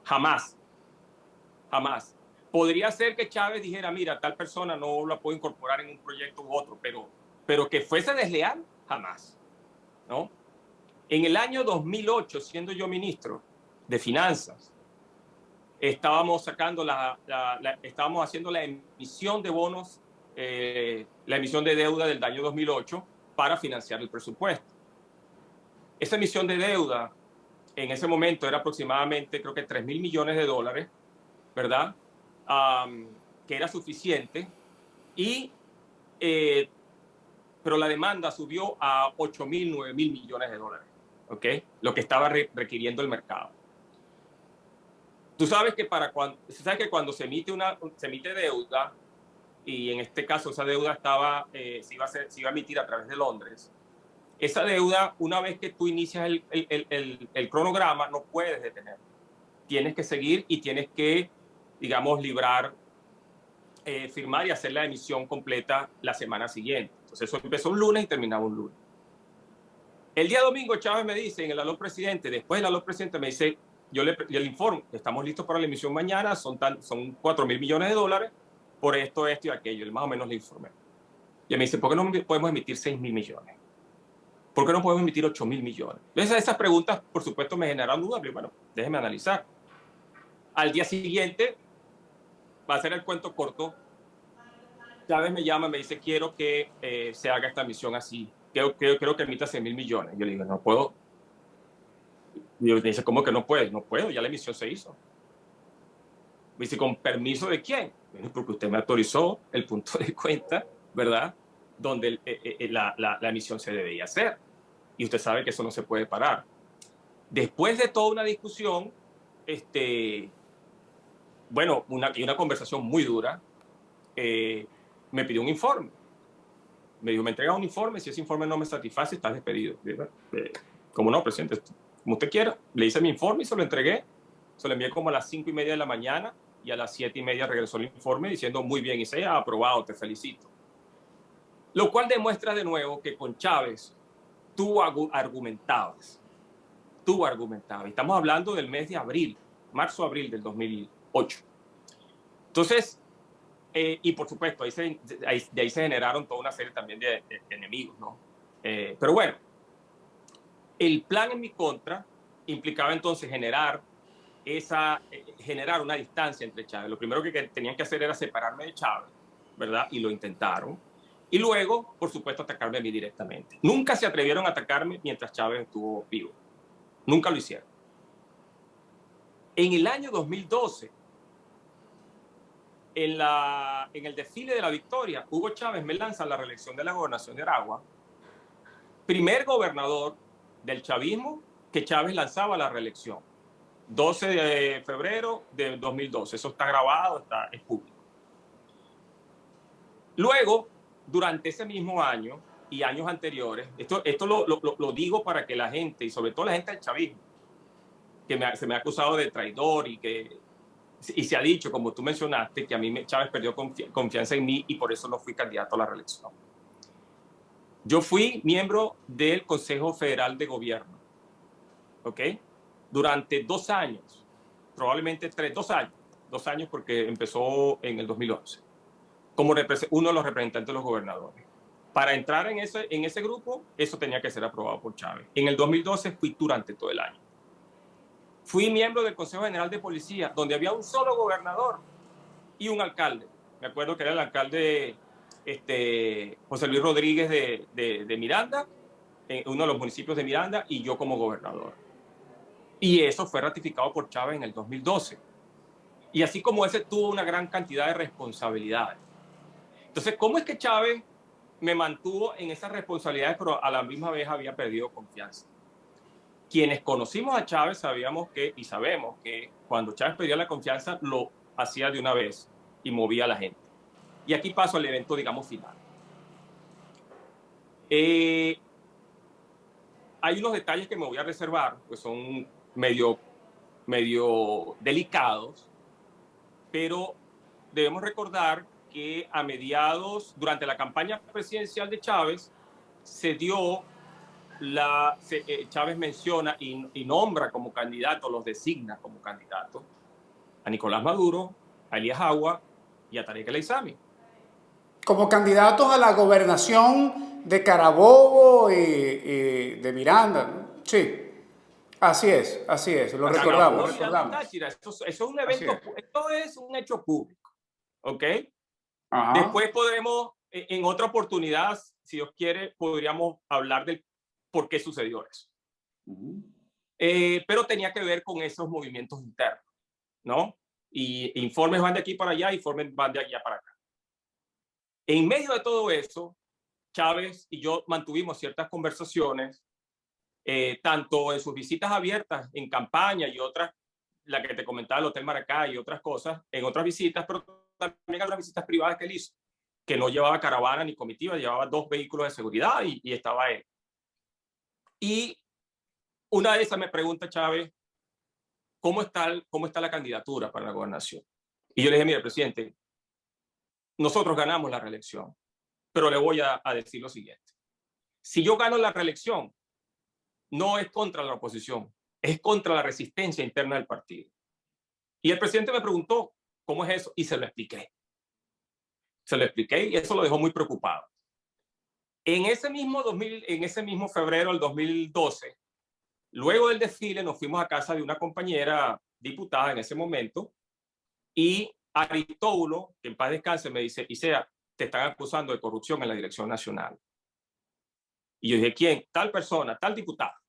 Jamás. Jamás. Podría ser que Chávez dijera, mira, tal persona no la puedo incorporar en un proyecto u otro, pero que fuese desleal, jamás, ¿no? En el año 2008, siendo yo ministro de Finanzas, estábamos haciendo la emisión de bonos, la emisión de deuda del año 2008 para financiar el presupuesto. Esa emisión de deuda en ese momento era aproximadamente, creo que 3.000 millones de dólares, ¿verdad? Que era suficiente, pero la demanda subió a 8.000, 9.000 millones de dólares, ¿ok? Lo que estaba requiriendo el mercado. Tú sabes que cuando se emite deuda, y en este caso esa deuda se iba a emitir a través de Londres, esa deuda, una vez que tú inicias el cronograma, no puedes detener. Tienes que seguir y tienes que, digamos, firmar y hacer la emisión completa la semana siguiente. Entonces eso empezó un lunes y terminaba un lunes. El día domingo Chávez me dice, en el aló presidente, después del aló presidente me dice, yo le informo, estamos listos para la emisión mañana, son 4.000 millones de dólares, por esto y aquello. Él más o menos le informé. Y él me dice, ¿por qué no podemos emitir 6.000 millones? ¿Por qué no podemos emitir 8.000 millones? Entonces esas preguntas, por supuesto, me generaron dudas, pero bueno, déjeme analizar. Al día siguiente, va a ser el cuento corto, Chávez me llama, me dice, quiero que se haga esta emisión así, quiero que emita 6.000 millones. Yo le digo, no puedo. Y me dice, ¿cómo que no puedes? No puedo, ya la emisión se hizo. Me dice, ¿con permiso de quién? Porque usted me autorizó el punto de cuenta, ¿verdad? Donde la emisión se debía hacer. Y usted sabe que eso no se puede parar. Después de toda una discusión, bueno, una conversación muy dura, me pidió un informe. Me dijo, me entrega un informe, si ese informe no me satisface, estás despedido. ¿Cómo no, presidente? Como usted quiera. Le hice mi informe y se lo entregué. Se lo envié como a las 5:30 de la mañana y a las 7:30 regresó el informe diciendo, muy bien, Icea, aprobado, te felicito. Lo cual demuestra de nuevo que con Chávez tú argumentabas. Estamos hablando del mes de abril, marzo-abril del 2008. Entonces, y por supuesto, de ahí se generaron toda una serie también de enemigos, ¿no? Pero bueno, el plan en mi contra implicaba entonces generar una distancia entre Chávez. Lo primero que tenían que hacer era separarme de Chávez, ¿verdad? Y lo intentaron. Y luego, por supuesto, atacarme a mí directamente. Nunca se atrevieron a atacarme mientras Chávez estuvo vivo. Nunca lo hicieron. En el año 2012, en el desfile de la victoria, Hugo Chávez me lanza la reelección de la gobernación de Aragua, primer gobernador del chavismo que Chávez lanzaba a la reelección. 12 de febrero de 2012. Eso está grabado, es público. Luego, durante ese mismo año y años anteriores, esto lo digo para que la gente, y sobre todo la gente del chavismo, que se me ha acusado de traidor y se ha dicho, como tú mencionaste, que a mí Chávez perdió confianza en mí y por eso no fui candidato a la reelección. Yo fui miembro del Consejo Federal de Gobierno, ¿ok? Durante 2 años, probablemente 2 años porque empezó en el 2011, como uno de los representantes de los gobernadores. Para entrar en ese grupo, eso tenía que ser aprobado por Chávez. En el 2012 fui durante todo el año. Fui miembro del Consejo General de Policía, donde había un solo gobernador y un alcalde. Me acuerdo que era el alcalde José Luis Rodríguez de Miranda, en uno de los municipios de Miranda, y yo como gobernador. Y eso fue ratificado por Chávez en el 2012. Y así como ese tuvo una gran cantidad de responsabilidades. Entonces, ¿cómo es que Chávez me mantuvo en esas responsabilidades, pero a la misma vez había perdido confianza? Quienes conocimos a Chávez sabíamos y sabemos que cuando Chávez perdió la confianza lo hacía de una vez y movía a la gente. Y aquí paso al evento, digamos, final. Hay unos detalles que me voy a reservar, pues son medio delicados, pero debemos recordar que a mediados, durante la campaña presidencial de Chávez, Chávez menciona y nombra como candidato, los designa como candidato, a Nicolás Maduro, a Elías Agua y a Tarek El Aissami. Como candidatos a la gobernación de Carabobo y de Miranda, ¿no? Sí, así es, lo recordamos. Táchira, eso es un evento, esto es un hecho público, ¿ok? Ajá. Después podremos, en otra oportunidad, si Dios quiere, podríamos hablar del por qué sucedió eso. Pero tenía que ver con esos movimientos internos, ¿no? Y informes van de aquí para allá, informes van de allá para acá. En medio de todo eso, Chávez y yo mantuvimos ciertas conversaciones, tanto en sus visitas abiertas en campaña y otras, la que te comentaba, el Hotel Maracay y otras cosas, en otras visitas, pero también algunas visitas privadas que él hizo, que no llevaba caravana ni comitiva, llevaba 2 vehículos de seguridad y estaba él. Y una de esas me pregunta Chávez, ¿cómo está la candidatura para la gobernación? Y yo le dije, mire, presidente, nosotros ganamos la reelección, pero le voy a decir lo siguiente. Si yo gano la reelección, no es contra la oposición, es contra la resistencia interna del partido. Y el presidente me preguntó, ¿cómo es eso? Y se lo expliqué. Y eso lo dejó muy preocupado. En ese mismo febrero del 2012, luego del desfile, nos fuimos a casa de una compañera diputada en ese momento y Aristóbulo, que en paz descanse, me dice, Isea, te están acusando de corrupción en la Dirección Nacional. Y yo dije, ¿quién? Tal persona, tal diputada.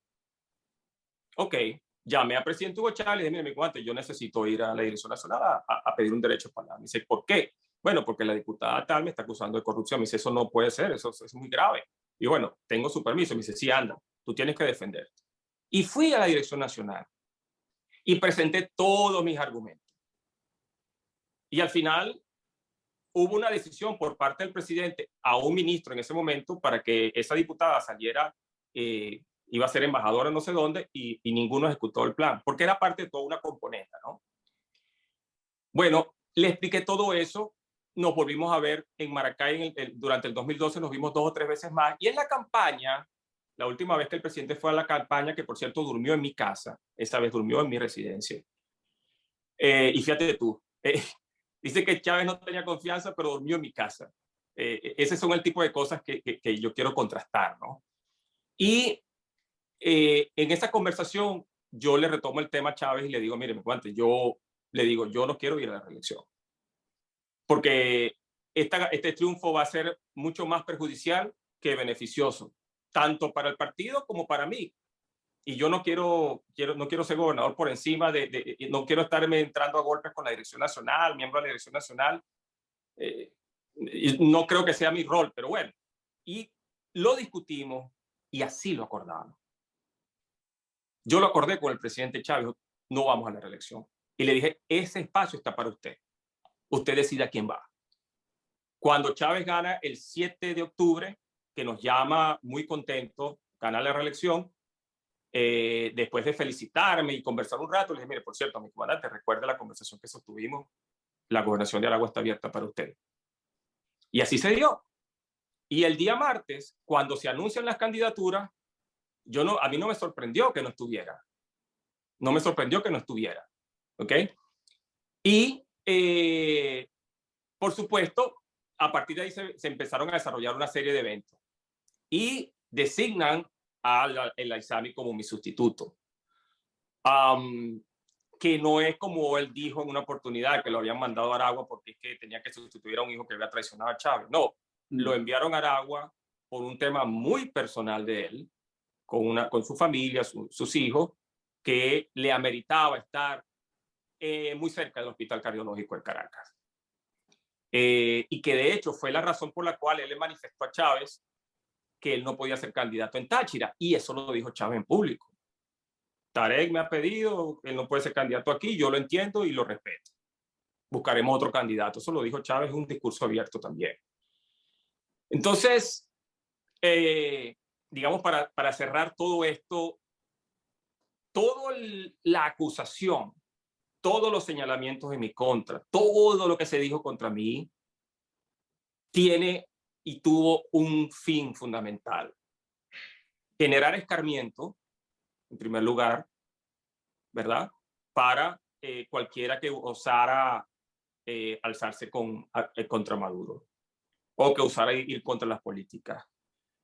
Ok, llamé al presidente Hugo Chávez y le dije, mire, mi cuate, yo necesito ir a la Dirección Nacional a pedir un derecho de palabra. Me dice, ¿por qué? Bueno, porque la diputada tal me está acusando de corrupción. Me dice, eso no puede ser, eso es muy grave. Y bueno, tengo su permiso. Me dice, sí, anda, tú tienes que defenderte. Y fui a la Dirección Nacional y presenté todos mis argumentos. Y al final hubo una decisión por parte del presidente a un ministro en ese momento para que esa diputada saliera, iba a ser embajadora no sé dónde, y ninguno ejecutó el plan, porque era parte de toda una componente, ¿no? Bueno, le expliqué todo eso, nos volvimos a ver en Maracay durante el 2012, nos vimos 2 o 3 veces más, y en la campaña, la última vez que el presidente fue a la campaña, que por cierto durmió en mi casa, esa vez durmió en mi residencia, y fíjate tú, dice que Chávez no tenía confianza, pero durmió en mi casa. Ese son el tipo de cosas que yo quiero contrastar, ¿no? Y en esa conversación yo le retomo el tema a Chávez y le digo, mire, yo no quiero ir a la reelección. Porque este triunfo va a ser mucho más perjudicial que beneficioso, tanto para el partido como para mí. Y yo no quiero ser gobernador por encima no quiero estarme entrando a golpes con la Dirección Nacional, miembro de la Dirección Nacional. No creo que sea mi rol, pero bueno. Y lo discutimos y así lo acordamos. Yo lo acordé con el presidente Chávez, no vamos a la reelección. Y le dije, ese espacio está para usted. Usted decida quién va. Cuando Chávez gana el 7 de octubre, que nos llama muy contentos, gana la reelección, después de felicitarme y conversar un rato, le dije, mire, por cierto, mi comandante, recuerde la conversación que sostuvimos, la gobernación de Aragua está abierta para usted. Y así se dio. Y el día martes, cuando se anuncian las candidaturas, a mí no me sorprendió que no estuviera. No me sorprendió que no estuviera. ¿Ok? Y, por supuesto, a partir de ahí se empezaron a desarrollar una serie de eventos. Y designan el Aizami como mi sustituto. Que no es como él dijo en una oportunidad, que lo habían mandado a Aragua porque es que tenía que sustituir a un hijo que había traicionado a Chávez. No, lo enviaron a Aragua por un tema muy personal de él, con su familia, sus hijos, que le ameritaba estar muy cerca del Hospital Cardiológico de Caracas. Y que de hecho fue la razón por la cual él le manifestó a Chávez que él no podía ser candidato en Táchira, y eso lo dijo Chávez en público. Tarek me ha pedido, él no puede ser candidato aquí, yo lo entiendo y lo respeto. Buscaremos otro candidato. Eso lo dijo Chávez en un discurso abierto también. Entonces, digamos, para cerrar todo esto, toda la acusación, todos los señalamientos en mi contra, todo lo que se dijo contra mí, tiene y tuvo un fin fundamental. Generar escarmiento, en primer lugar, ¿verdad? Para cualquiera que osara alzarse contra Maduro o que osara ir contra las políticas.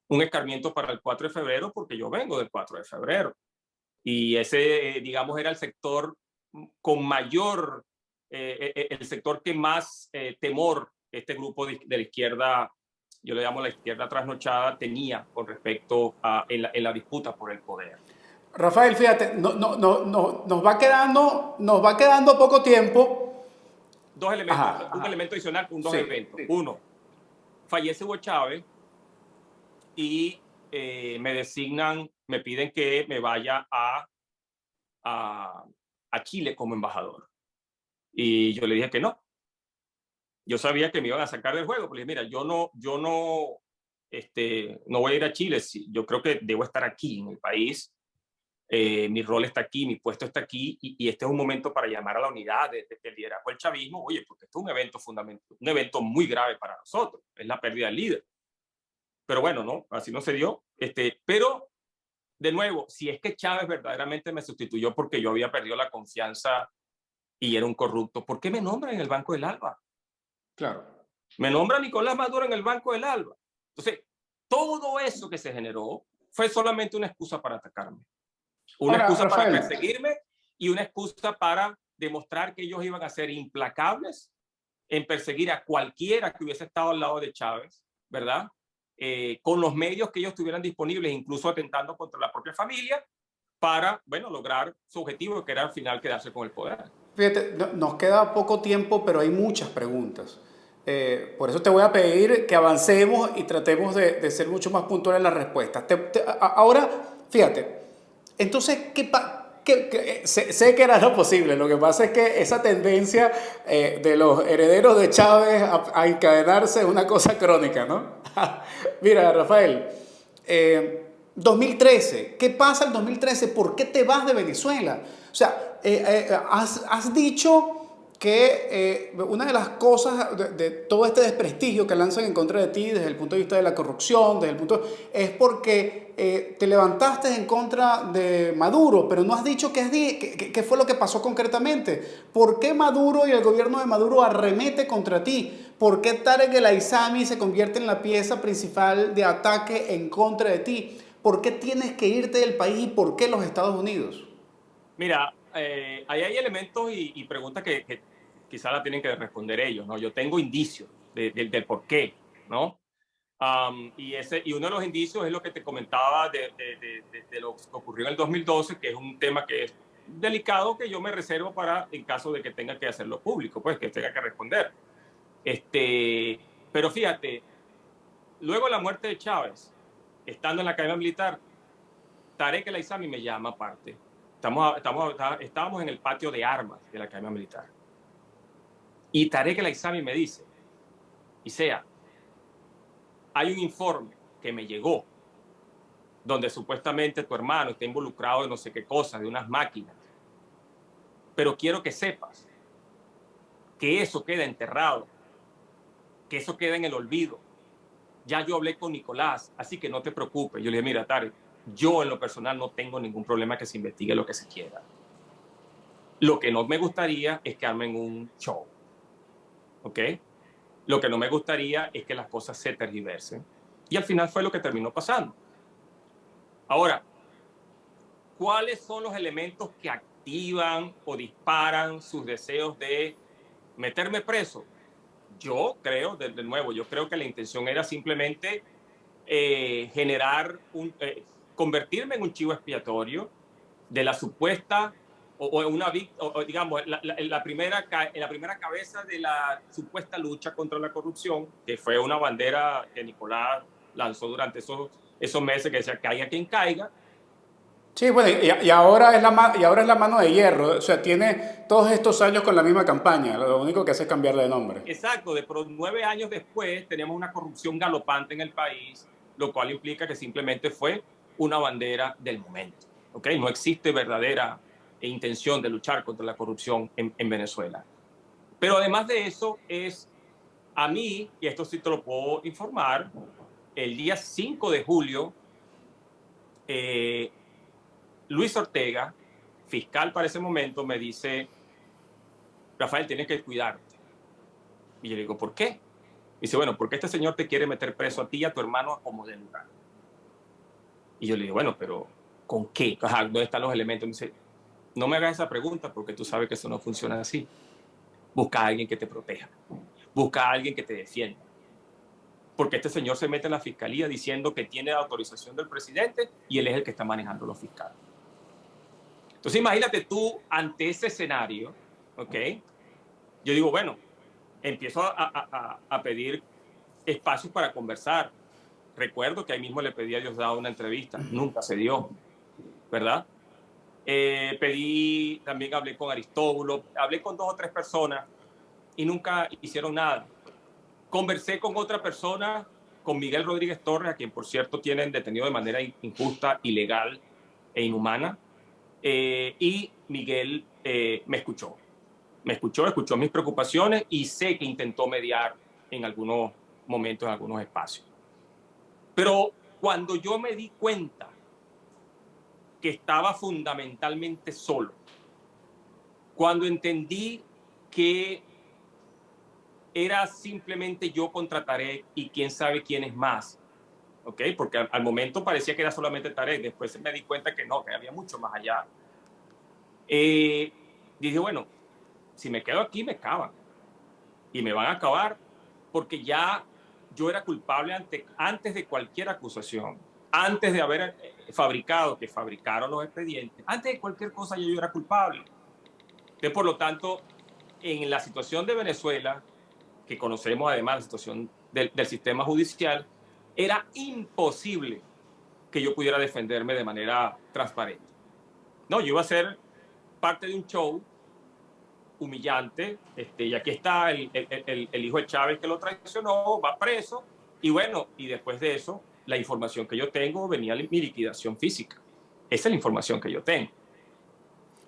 Un escarmiento para el 4 de febrero porque yo vengo del 4 de febrero y ese, digamos, era el sector con mayor, el sector que más temor este grupo de la izquierda, yo le llamo la izquierda trasnochada, tenía con respecto en la disputa por el poder. Rafael, fíjate, nos va quedando poco tiempo. Dos elementos, un elemento adicional, dos eventos. Uno, fallece Hugo Chávez y me designan, me piden que me vaya a Chile como embajador. Y yo le dije que no. Yo sabía que me iban a sacar del juego, porque mira, yo no voy a ir a Chile. Yo creo que debo estar aquí en el país. Mi rol está aquí, mi puesto está aquí, y este es un momento para llamar a la unidad del liderazgo del chavismo, oye, porque esto es un evento fundamental, un evento muy grave para nosotros, es la pérdida del líder. Pero bueno, no, así no se dio. Pero, de nuevo, si es que Chávez verdaderamente me sustituyó porque yo había perdido la confianza y era un corrupto, ¿por qué me nombra en el Banco del Alba? Claro. Me nombra Nicolás Maduro en el Banco del Alba. Entonces, todo eso que se generó fue solamente una excusa para atacarme. Una excusa Rafael, para perseguirme y una excusa para demostrar que ellos iban a ser implacables en perseguir a cualquiera que hubiese estado al lado de Chávez, ¿verdad? Con los medios que ellos tuvieran disponibles, incluso atentando contra la propia familia, para, bueno, lograr su objetivo, que era al final quedarse con el poder. Fíjate, nos queda poco tiempo, pero hay muchas preguntas. Por eso te voy a pedir que avancemos y tratemos de ser mucho más puntuales en las respuestas. Ahora, fíjate, entonces, sé que era lo posible, lo que pasa es que esa tendencia de los herederos de Chávez a encadenarse es una cosa crónica, ¿no? Mira, Rafael, 2013, ¿qué pasa en 2013? ¿Por qué te vas de Venezuela? O sea, has dicho que una de las cosas de todo este desprestigio que lanzan en contra de ti desde el punto de vista de la corrupción, es porque te levantaste en contra de Maduro, pero no has dicho qué fue lo que pasó concretamente. ¿Por qué Maduro y el gobierno de Maduro arremete contra ti? ¿Por qué Tarek El Aizami se convierte en la pieza principal de ataque en contra de ti? ¿Por qué tienes que irte del país y por qué los Estados Unidos? Mira, ahí hay elementos y preguntas que quizás la tienen que responder ellos, ¿no? Yo tengo indicios del por qué, ¿no? Y uno de los indicios es lo que te comentaba de lo que ocurrió en el 2012, que es un tema que es delicado, que yo me reservo para en caso de que tenga que hacerlo público, pues que tenga que responder. Pero fíjate, luego de la muerte de Chávez, estando en la academia militar, Tarek El Aizami me llama aparte. Estábamos en el patio de armas de la academia militar. Y Tarek El Aizami me dice, Y sea, hay un informe que me llegó donde supuestamente tu hermano está involucrado en no sé qué cosas, de unas máquinas. Pero quiero que sepas que eso queda enterrado, que eso queda en el olvido. Ya yo hablé con Nicolás, así que no te preocupes. Yo le dije, mira, Tarek, yo en lo personal no tengo ningún problema que se investigue lo que se quiera. Lo que no me gustaría es que armen un show, ¿ok? Lo que no me gustaría es que las cosas se tergiversen. Y al final fue lo que terminó pasando. Ahora, ¿cuáles son los elementos que activan o disparan sus deseos de meterme preso? Yo creo, de nuevo, yo creo que la intención era simplemente generar convertirme en un chivo expiatorio de la supuesta o digamos la primera cabeza de la supuesta lucha contra la corrupción, que fue una bandera que Nicolás lanzó durante esos meses, que decía caiga quien caiga. Sí, bueno, y ahora y ahora es la mano de hierro, o sea, tiene todos estos años con la misma campaña, lo único que hace es cambiarle de nombre. Exacto, de 9 años después tenemos una corrupción galopante en el país, lo cual implica que simplemente fue una bandera del momento. ¿Okay? No existe verdadera intención de luchar contra la corrupción en Venezuela. Pero además de eso, a mí, y esto sí te lo puedo informar, el día 5 de julio, Luis Ortega, fiscal para ese momento, me dice, Rafael, tienes que cuidarte. Y yo le digo, ¿por qué? Me dice, bueno, porque este señor te quiere meter preso a ti y a tu hermano como de lugar. Y yo le digo, bueno, pero ¿con qué? Ajá, ¿dónde están los elementos? Me dice, no me hagas esa pregunta porque tú sabes que eso no funciona así. Busca a alguien que te proteja. Busca a alguien que te defienda. Porque este señor se mete en la fiscalía diciendo que tiene la autorización del presidente y él es el que está manejando los fiscales. Entonces imagínate tú ante ese escenario, ¿ok? Yo digo, bueno, empiezo a pedir espacios para conversar. Recuerdo que ahí mismo le pedí a Diosdado una entrevista, nunca se dio, ¿verdad? También hablé con Aristóbulo, hablé con 2 o 3 personas y nunca hicieron nada. Conversé con otra persona, con Miguel Rodríguez Torres, a quien por cierto tienen detenido de manera injusta, ilegal e inhumana, y Miguel escuchó mis preocupaciones y sé que intentó mediar en algunos momentos, en algunos espacios. Pero cuando yo me di cuenta que estaba fundamentalmente solo, cuando entendí que era simplemente yo contra Tarek y quién sabe quién es más, ¿ok? Porque al momento parecía que era solamente Tarek, después me di cuenta que no, que había mucho más allá. Dije, bueno, si me quedo aquí me acaban y me van a acabar porque ya yo era culpable antes de cualquier acusación, antes de haber que fabricaron los expedientes, antes de cualquier cosa yo era culpable. Entonces, por lo tanto, en la situación de Venezuela, que conocemos además la situación del sistema judicial, era imposible que yo pudiera defenderme de manera transparente. No, yo iba a ser parte de un show humillante, y aquí está el hijo de Chávez que lo traicionó, va preso, y bueno, y después de eso, la información que yo tengo venía mi liquidación física. Esa es la información que yo tengo.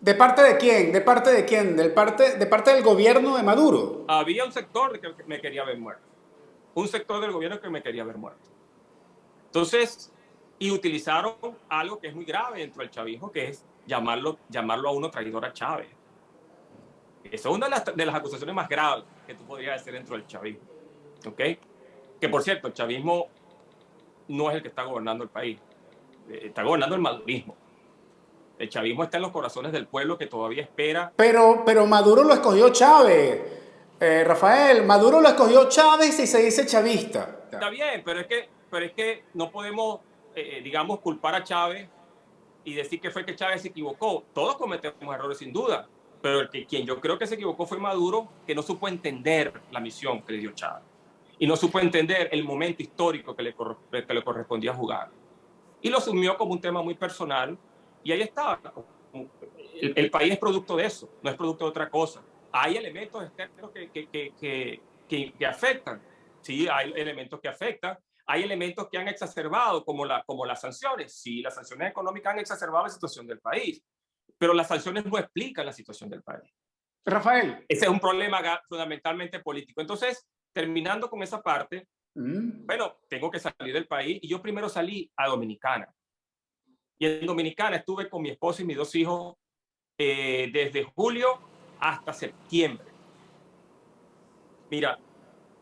¿De parte de quién? ¿De parte de quién? ¿De parte del gobierno de Maduro? Había un sector que me quería ver muerto. Un sector del gobierno que me quería ver muerto. Entonces, y utilizaron algo que es muy grave dentro del chavismo, que es llamarlo a uno traidor a Chávez. Esa es una de las acusaciones más graves que tú podrías hacer dentro del chavismo. ¿Ok? Que por cierto, el chavismo no es el que está gobernando el país. Está gobernando el madurismo. El chavismo está en los corazones del pueblo que todavía espera. Pero Maduro lo escogió Chávez. Rafael, Maduro lo escogió Chávez y se dice chavista. Está bien, pero es que no podemos, digamos, culpar a Chávez y decir que fue que Chávez se equivocó. Todos cometemos errores sin duda, pero quien yo creo que se equivocó fue Maduro, que no supo entender la misión que le dio Chávez y no supo entender el momento histórico que le correspondía jugar. Y lo asumió como un tema muy personal y ahí estaba. El país es producto de eso, no es producto de otra cosa. Hay elementos externos que afectan, Sí, hay elementos que afectan. Hay elementos que han exacerbado, como las sanciones. Sí, las sanciones económicas han exacerbado la situación del país, pero las sanciones no explican la situación del país. Rafael. Ese es un problema fundamentalmente político. Entonces, terminando con esa parte, bueno, tengo que salir del país y yo primero salí a Dominicana. Y en Dominicana estuve con mi esposa y mis 2 hijos desde julio hasta septiembre. Mira,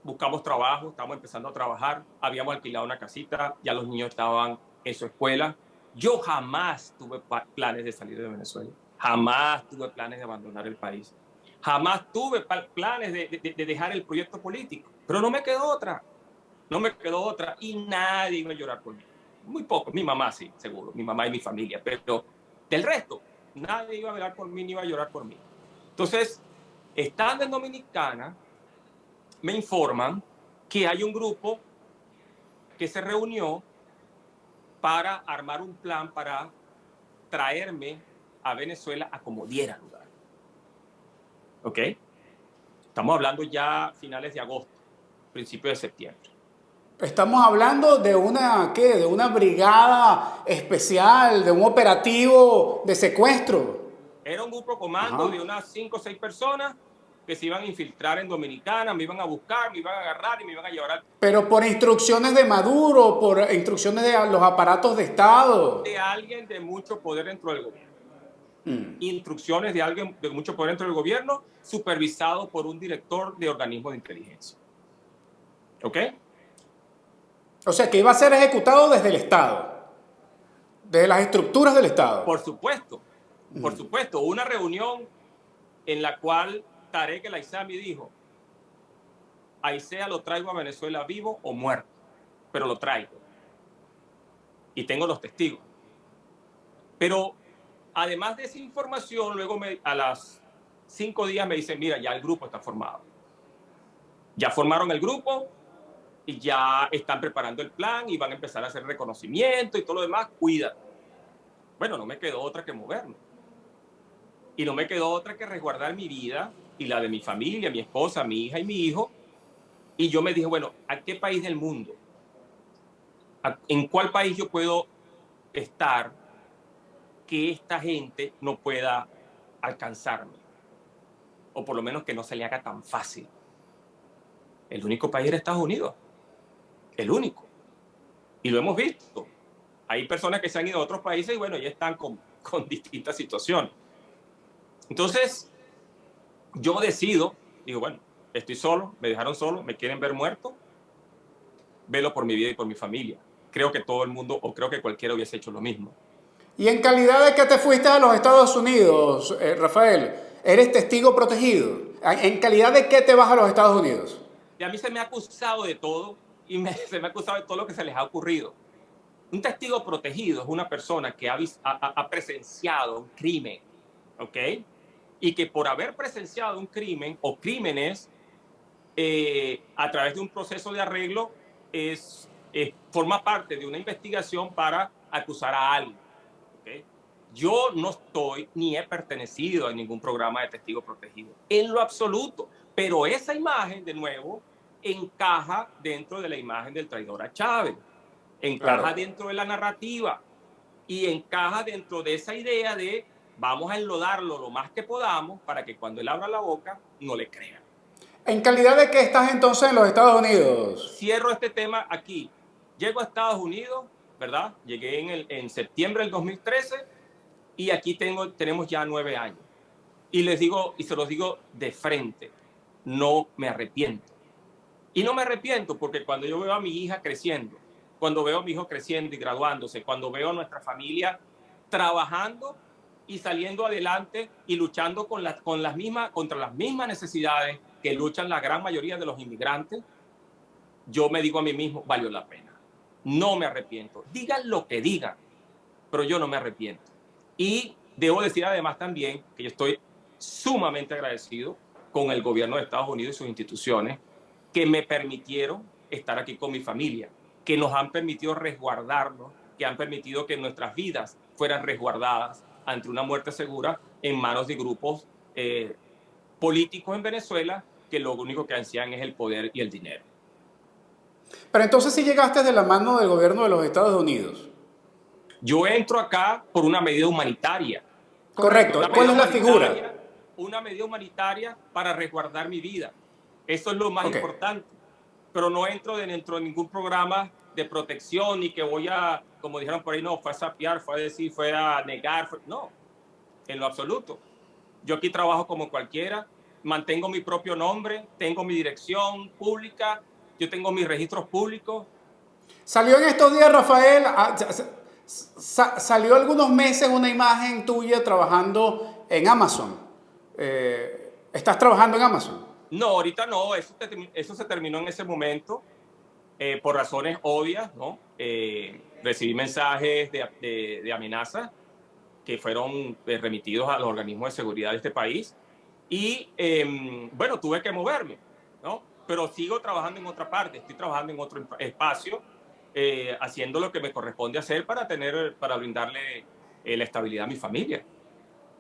buscamos trabajo, estábamos empezando a trabajar, habíamos alquilado una casita, ya los niños estaban en su escuela. Yo jamás tuve planes de salir de Venezuela, jamás tuve planes de abandonar el país, jamás tuve planes de dejar el proyecto político, pero no me quedó otra, no me quedó otra y nadie iba a llorar por mí. Muy poco, mi mamá sí, seguro, mi mamá y mi familia, pero del resto, nadie iba a velar por mí ni iba a llorar por mí. Entonces, estando en Dominicana, me informan que hay un grupo que se reunió para armar un plan para traerme a Venezuela a como diera lugar. ¿Ok? Estamos hablando ya finales de agosto, principios de septiembre. Estamos hablando de una, ¿qué? De una brigada especial, de un operativo de secuestro. Era un grupo comando Ajá. de unas 5 o 6 personas que se iban a infiltrar en Dominicana, me iban a buscar, me iban a agarrar y me iban a llevar Pero por instrucciones de Maduro, por instrucciones de los aparatos de de Estado. alguien de mucho poder dentro del gobierno. Instrucciones de alguien de mucho poder dentro del gobierno, supervisado por un director de organismo de inteligencia. ¿Ok? O sea, que iba a ser ejecutado desde el Estado, desde las estructuras del Estado. Por supuesto, por supuesto. Una reunión en la cual Tarek El Aissami dijo, Aicea lo traigo a Venezuela vivo o muerto, pero lo traigo. Y tengo los testigos. Pero además de esa información, luego a las 5 días me dicen, mira, ya el grupo está formado. Ya formaron el grupo y ya están preparando el plan y van a empezar a hacer reconocimiento y todo lo demás, cuídate. Bueno, no me quedó otra que moverme. Y no me quedó otra que resguardar mi vida y la de mi familia, mi esposa, mi hija y mi hijo. Y yo me dije, bueno, ¿a qué país del mundo? ¿En cuál país yo puedo estar que esta gente no pueda alcanzarme? O por lo menos que no se le haga tan fácil. El único país era Estados Unidos. El único. Y lo hemos visto. Hay personas que se han ido a otros países y bueno, ya están con distintas situaciones. Entonces, yo decido, digo, bueno, estoy solo, me dejaron solo, me quieren ver muerto, velo por mi vida y por mi familia. Creo que todo el mundo, o creo que cualquiera hubiese hecho lo mismo. ¿Y en calidad de que te fuiste a los Estados Unidos, Rafael? ¿Eres testigo protegido? ¿En calidad de qué te vas a los Estados Unidos? Y a mí se me ha acusado de todo y se me ha acusado de todo lo que se les ha ocurrido. Un testigo protegido es una persona que ha presenciado un crimen, ¿ok? Y que por haber presenciado un crimen o crímenes a través de un proceso de arreglo forma parte de una investigación para acusar a alguien, ¿ok? Yo no estoy ni he pertenecido a ningún programa de testigo protegido, en lo absoluto, pero esa imagen, de nuevo, encaja dentro de la imagen del traidor a Chávez, encaja Claro. dentro de la narrativa y encaja dentro de esa idea de vamos a enlodarlo lo más que podamos para que cuando él abra la boca no le crean. ¿En calidad de qué estás entonces en los Estados Unidos? Cierro este tema aquí. Llego a Estados Unidos, ¿verdad? Llegué en septiembre del 2013 y aquí tenemos ya 9 años. Y les digo, y se los digo de frente, no me arrepiento. Y no me arrepiento porque cuando yo veo a mi hija creciendo, cuando veo a mi hijo creciendo y graduándose, cuando veo a nuestra familia trabajando y saliendo adelante y luchando contra las mismas necesidades que luchan la gran mayoría de los inmigrantes, yo me digo a mí mismo, valió la pena. No me arrepiento. Digan lo que digan, pero yo no me arrepiento. Y debo decir además también que yo estoy sumamente agradecido con el gobierno de Estados Unidos y sus instituciones que me permitieron estar aquí con mi familia, que nos han permitido resguardarnos, que han permitido que nuestras vidas fueran resguardadas ante una muerte segura en manos de grupos políticos en Venezuela que lo único que ansían es el poder y el dinero. Pero entonces sí llegaste de la mano del gobierno de los Estados Unidos. Yo entro acá por una medida humanitaria. Correcto. Una ¿Cuál medida es la figura? humanitaria, una medida humanitaria para resguardar mi vida. Eso es lo más Ok. importante. Pero no entro dentro de ningún programa de protección ni que voy a, como dijeron por ahí, no, fue a sapear, fue a decir, fue a negar. No, en lo absoluto. Yo aquí trabajo como cualquiera, mantengo mi propio nombre, tengo mi dirección pública, yo tengo mis registros públicos. Salió en estos días, Rafael, salió algunos meses una imagen tuya trabajando en Amazon. ¿Estás trabajando en Amazon? No, ahorita no, eso se terminó en ese momento por razones obvias, ¿no? Recibí mensajes de amenaza que fueron remitidos a los organismos de seguridad de este país y, bueno, tuve que moverme, ¿no? Pero sigo trabajando en otra parte, estoy trabajando en otro espacio, haciendo lo que me corresponde hacer para brindarle la estabilidad a mi familia.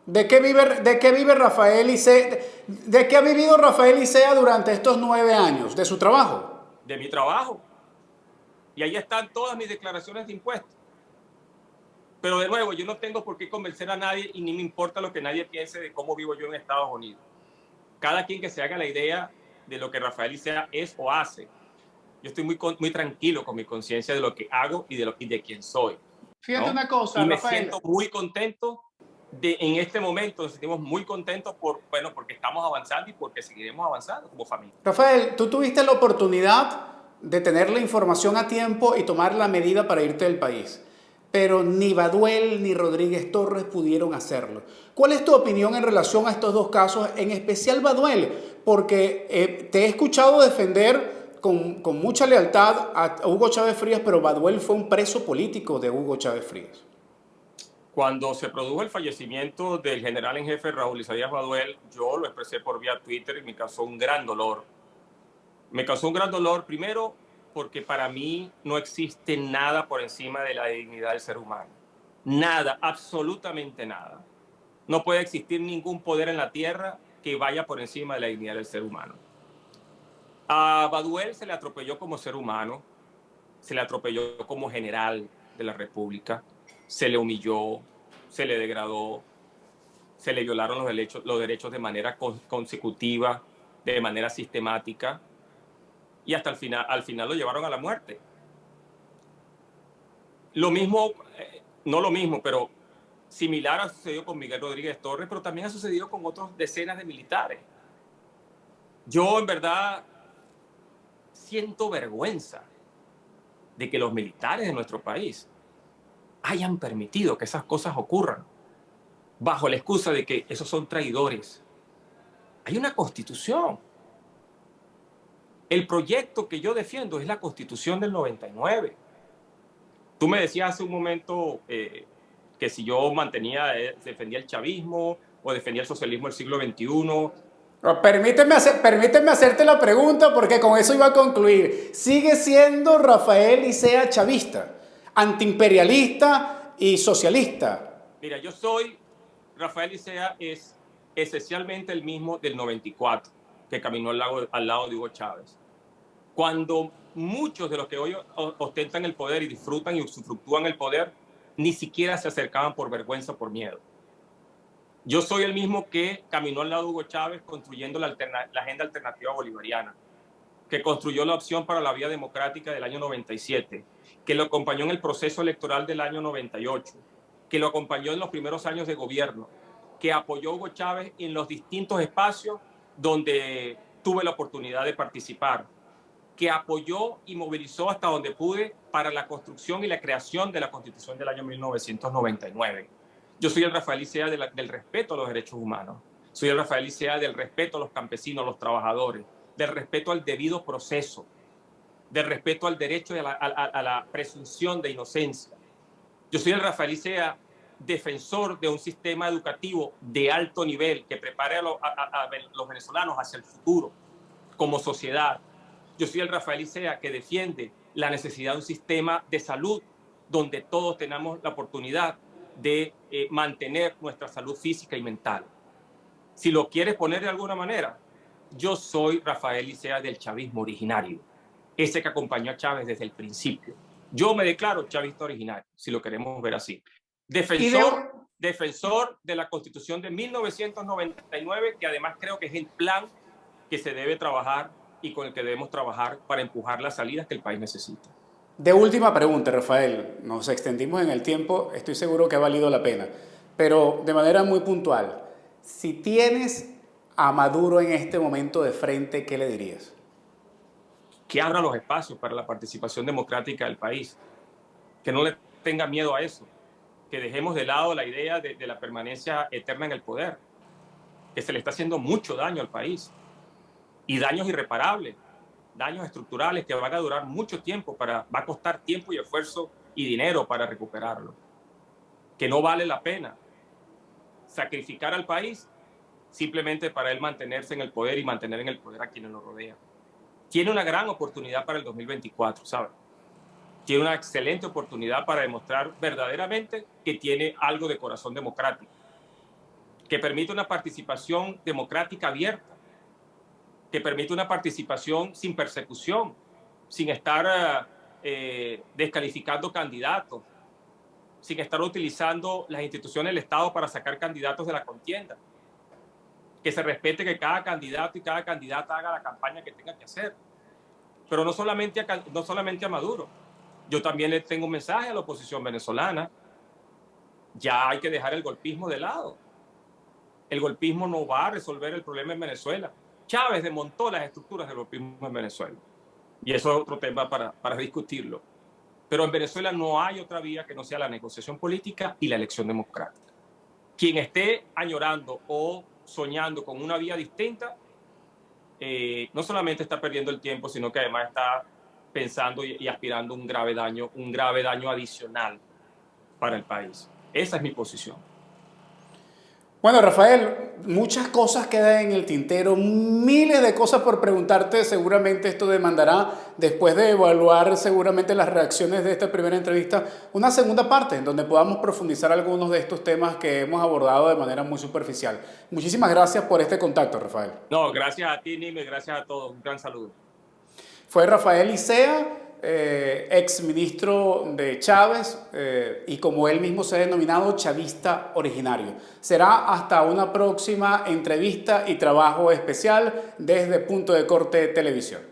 De qué vive Rafael Icea? ¿De qué ha vivido Rafael Icea durante estos 9 años? ¿De su trabajo? De mi trabajo. Y ahí están todas mis declaraciones de impuestos. Pero de nuevo, yo no tengo por qué convencer a nadie y ni me importa lo que nadie piense de cómo vivo yo en Estados Unidos. Cada quien que se haga la idea de lo que Rafael Icea es o hace. Yo estoy muy tranquilo con mi conciencia de lo que hago y de quién soy, Fíjate ¿no? una cosa, Y me Rafael. siento muy contento en este momento, nos sentimos muy contentos bueno, porque estamos avanzando y porque seguiremos avanzando como familia. Rafael, tú tuviste la oportunidad de tener la información a tiempo y tomar la medida para irte del país. Pero ni Baduel ni Rodríguez Torres pudieron hacerlo. ¿Cuál es tu opinión en relación a estos dos casos, en especial Baduel? Porque te he escuchado defender con mucha lealtad a Hugo Chávez Frías, pero Baduel fue un preso político de Hugo Chávez Frías. Cuando se produjo el fallecimiento del general en jefe Raúl Isaías Baduel, yo lo expresé por vía Twitter y me causó un gran dolor. Me causó un gran dolor, primero, porque para mí no existe nada por encima de la dignidad del ser humano. Nada, absolutamente nada. No puede existir ningún poder en la tierra que vaya por encima de la dignidad del ser humano. A Baduel se le atropelló como ser humano, se le atropelló como general de la República, se le humilló, se le degradó, se le violaron los derechos de manera consecutiva, de manera sistemática, y hasta al final lo llevaron a la muerte. Lo mismo, no lo mismo, pero similar ha sucedido con Miguel Rodríguez Torres, pero también ha sucedido con otras decenas de militares. Yo en verdad siento vergüenza de que los militares de nuestro país hayan permitido que esas cosas ocurran bajo la excusa de que esos son traidores. Hay una constitución. El proyecto que yo defiendo es la Constitución del 99. Tú me decías hace un momento que si yo defendía el chavismo o defendía el socialismo del siglo XXI. Permíteme hacerte la pregunta porque con eso iba a concluir. ¿Sigue siendo Rafael Icea chavista, antiimperialista y socialista? Mira, Rafael Icea es esencialmente el mismo del 94, que caminó al lado de Hugo Chávez. Cuando muchos de los que hoy ostentan el poder y disfrutan y usufructúan el poder, ni siquiera se acercaban por vergüenza o por miedo. Yo soy el mismo que caminó al lado de Hugo Chávez construyendo la agenda alternativa bolivariana, que construyó la opción para la vía democrática del año 97, que lo acompañó en el proceso electoral del año 98, que lo acompañó en los primeros años de gobierno, que apoyó a Hugo Chávez en los distintos espacios donde tuve la oportunidad de participar, que apoyó y movilizó hasta donde pude para la construcción y la creación de la Constitución del año 1999. Yo soy el Rafael Icea del respeto a los derechos humanos. Soy el Rafael Icea del respeto a los campesinos, a los trabajadores, del respeto al debido proceso, del respeto al derecho y a la presunción de inocencia. Yo soy el Rafael Icea defensor de un sistema educativo de alto nivel que prepare a los venezolanos hacia el futuro como sociedad. Yo soy el Rafael Icea que defiende la necesidad de un sistema de salud donde todos tenemos la oportunidad de mantener nuestra salud física y mental. Si lo quieres poner de alguna manera, yo soy Rafael Icea del chavismo originario. ese que acompañó a Chávez desde el principio. Yo me declaro chavista originario, si lo queremos ver así. Defensor de la Constitución de 1999, que además creo que es el plan que se debe trabajar y con el que debemos trabajar para empujar las salidas que el país necesita. De última pregunta, Rafael, nos extendimos en el tiempo, estoy seguro que ha valido la pena, pero de manera muy puntual, si tienes a Maduro en este momento de frente, ¿qué le dirías? Que abra los espacios para la participación democrática del país, que no le tenga miedo a eso, que dejemos de lado la idea de la permanencia eterna en el poder, que se le está haciendo mucho daño al país y daños irreparables, daños estructurales que van a durar mucho tiempo, va a costar tiempo y esfuerzo y dinero para recuperarlo, que no vale la pena sacrificar al país simplemente para él mantenerse en el poder y mantener en el poder a quienes lo rodean. Tiene una gran oportunidad para el 2024, ¿sabes? Tiene una excelente oportunidad para demostrar verdaderamente que tiene algo de corazón democrático, que permite una participación democrática abierta, que permite una participación sin persecución, sin estar descalificando candidatos, sin estar utilizando las instituciones del Estado para sacar candidatos de la contienda, que se respete que cada candidato y cada candidata haga la campaña que tenga que hacer. Pero no solamente a Maduro. Yo también le tengo un mensaje a la oposición venezolana. Ya hay que dejar el golpismo de lado. El golpismo no va a resolver el problema en Venezuela. Chávez desmontó las estructuras del golpismo en Venezuela. Y eso es otro tema para discutirlo. Pero en Venezuela no hay otra vía que no sea la negociación política y la elección democrática. Quien esté añorando o soñando con una vía distinta, no solamente está perdiendo el tiempo, sino que además está pensando y aspirando a un grave daño adicional para el país. Esa es mi posición. Bueno, Rafael, muchas cosas quedan en el tintero, miles de cosas por preguntarte. Seguramente esto demandará, después de evaluar seguramente las reacciones de esta primera entrevista, una segunda parte en donde podamos profundizar algunos de estos temas que hemos abordado de manera muy superficial. Muchísimas gracias por este contacto, Rafael. No, gracias a ti, Nime, gracias a todos. Un gran saludo. Fue Rafael Icea, ex ministro de Chávez y como él mismo se ha denominado, chavista originario. Será hasta una próxima entrevista y trabajo especial desde Punto de Corte Televisión.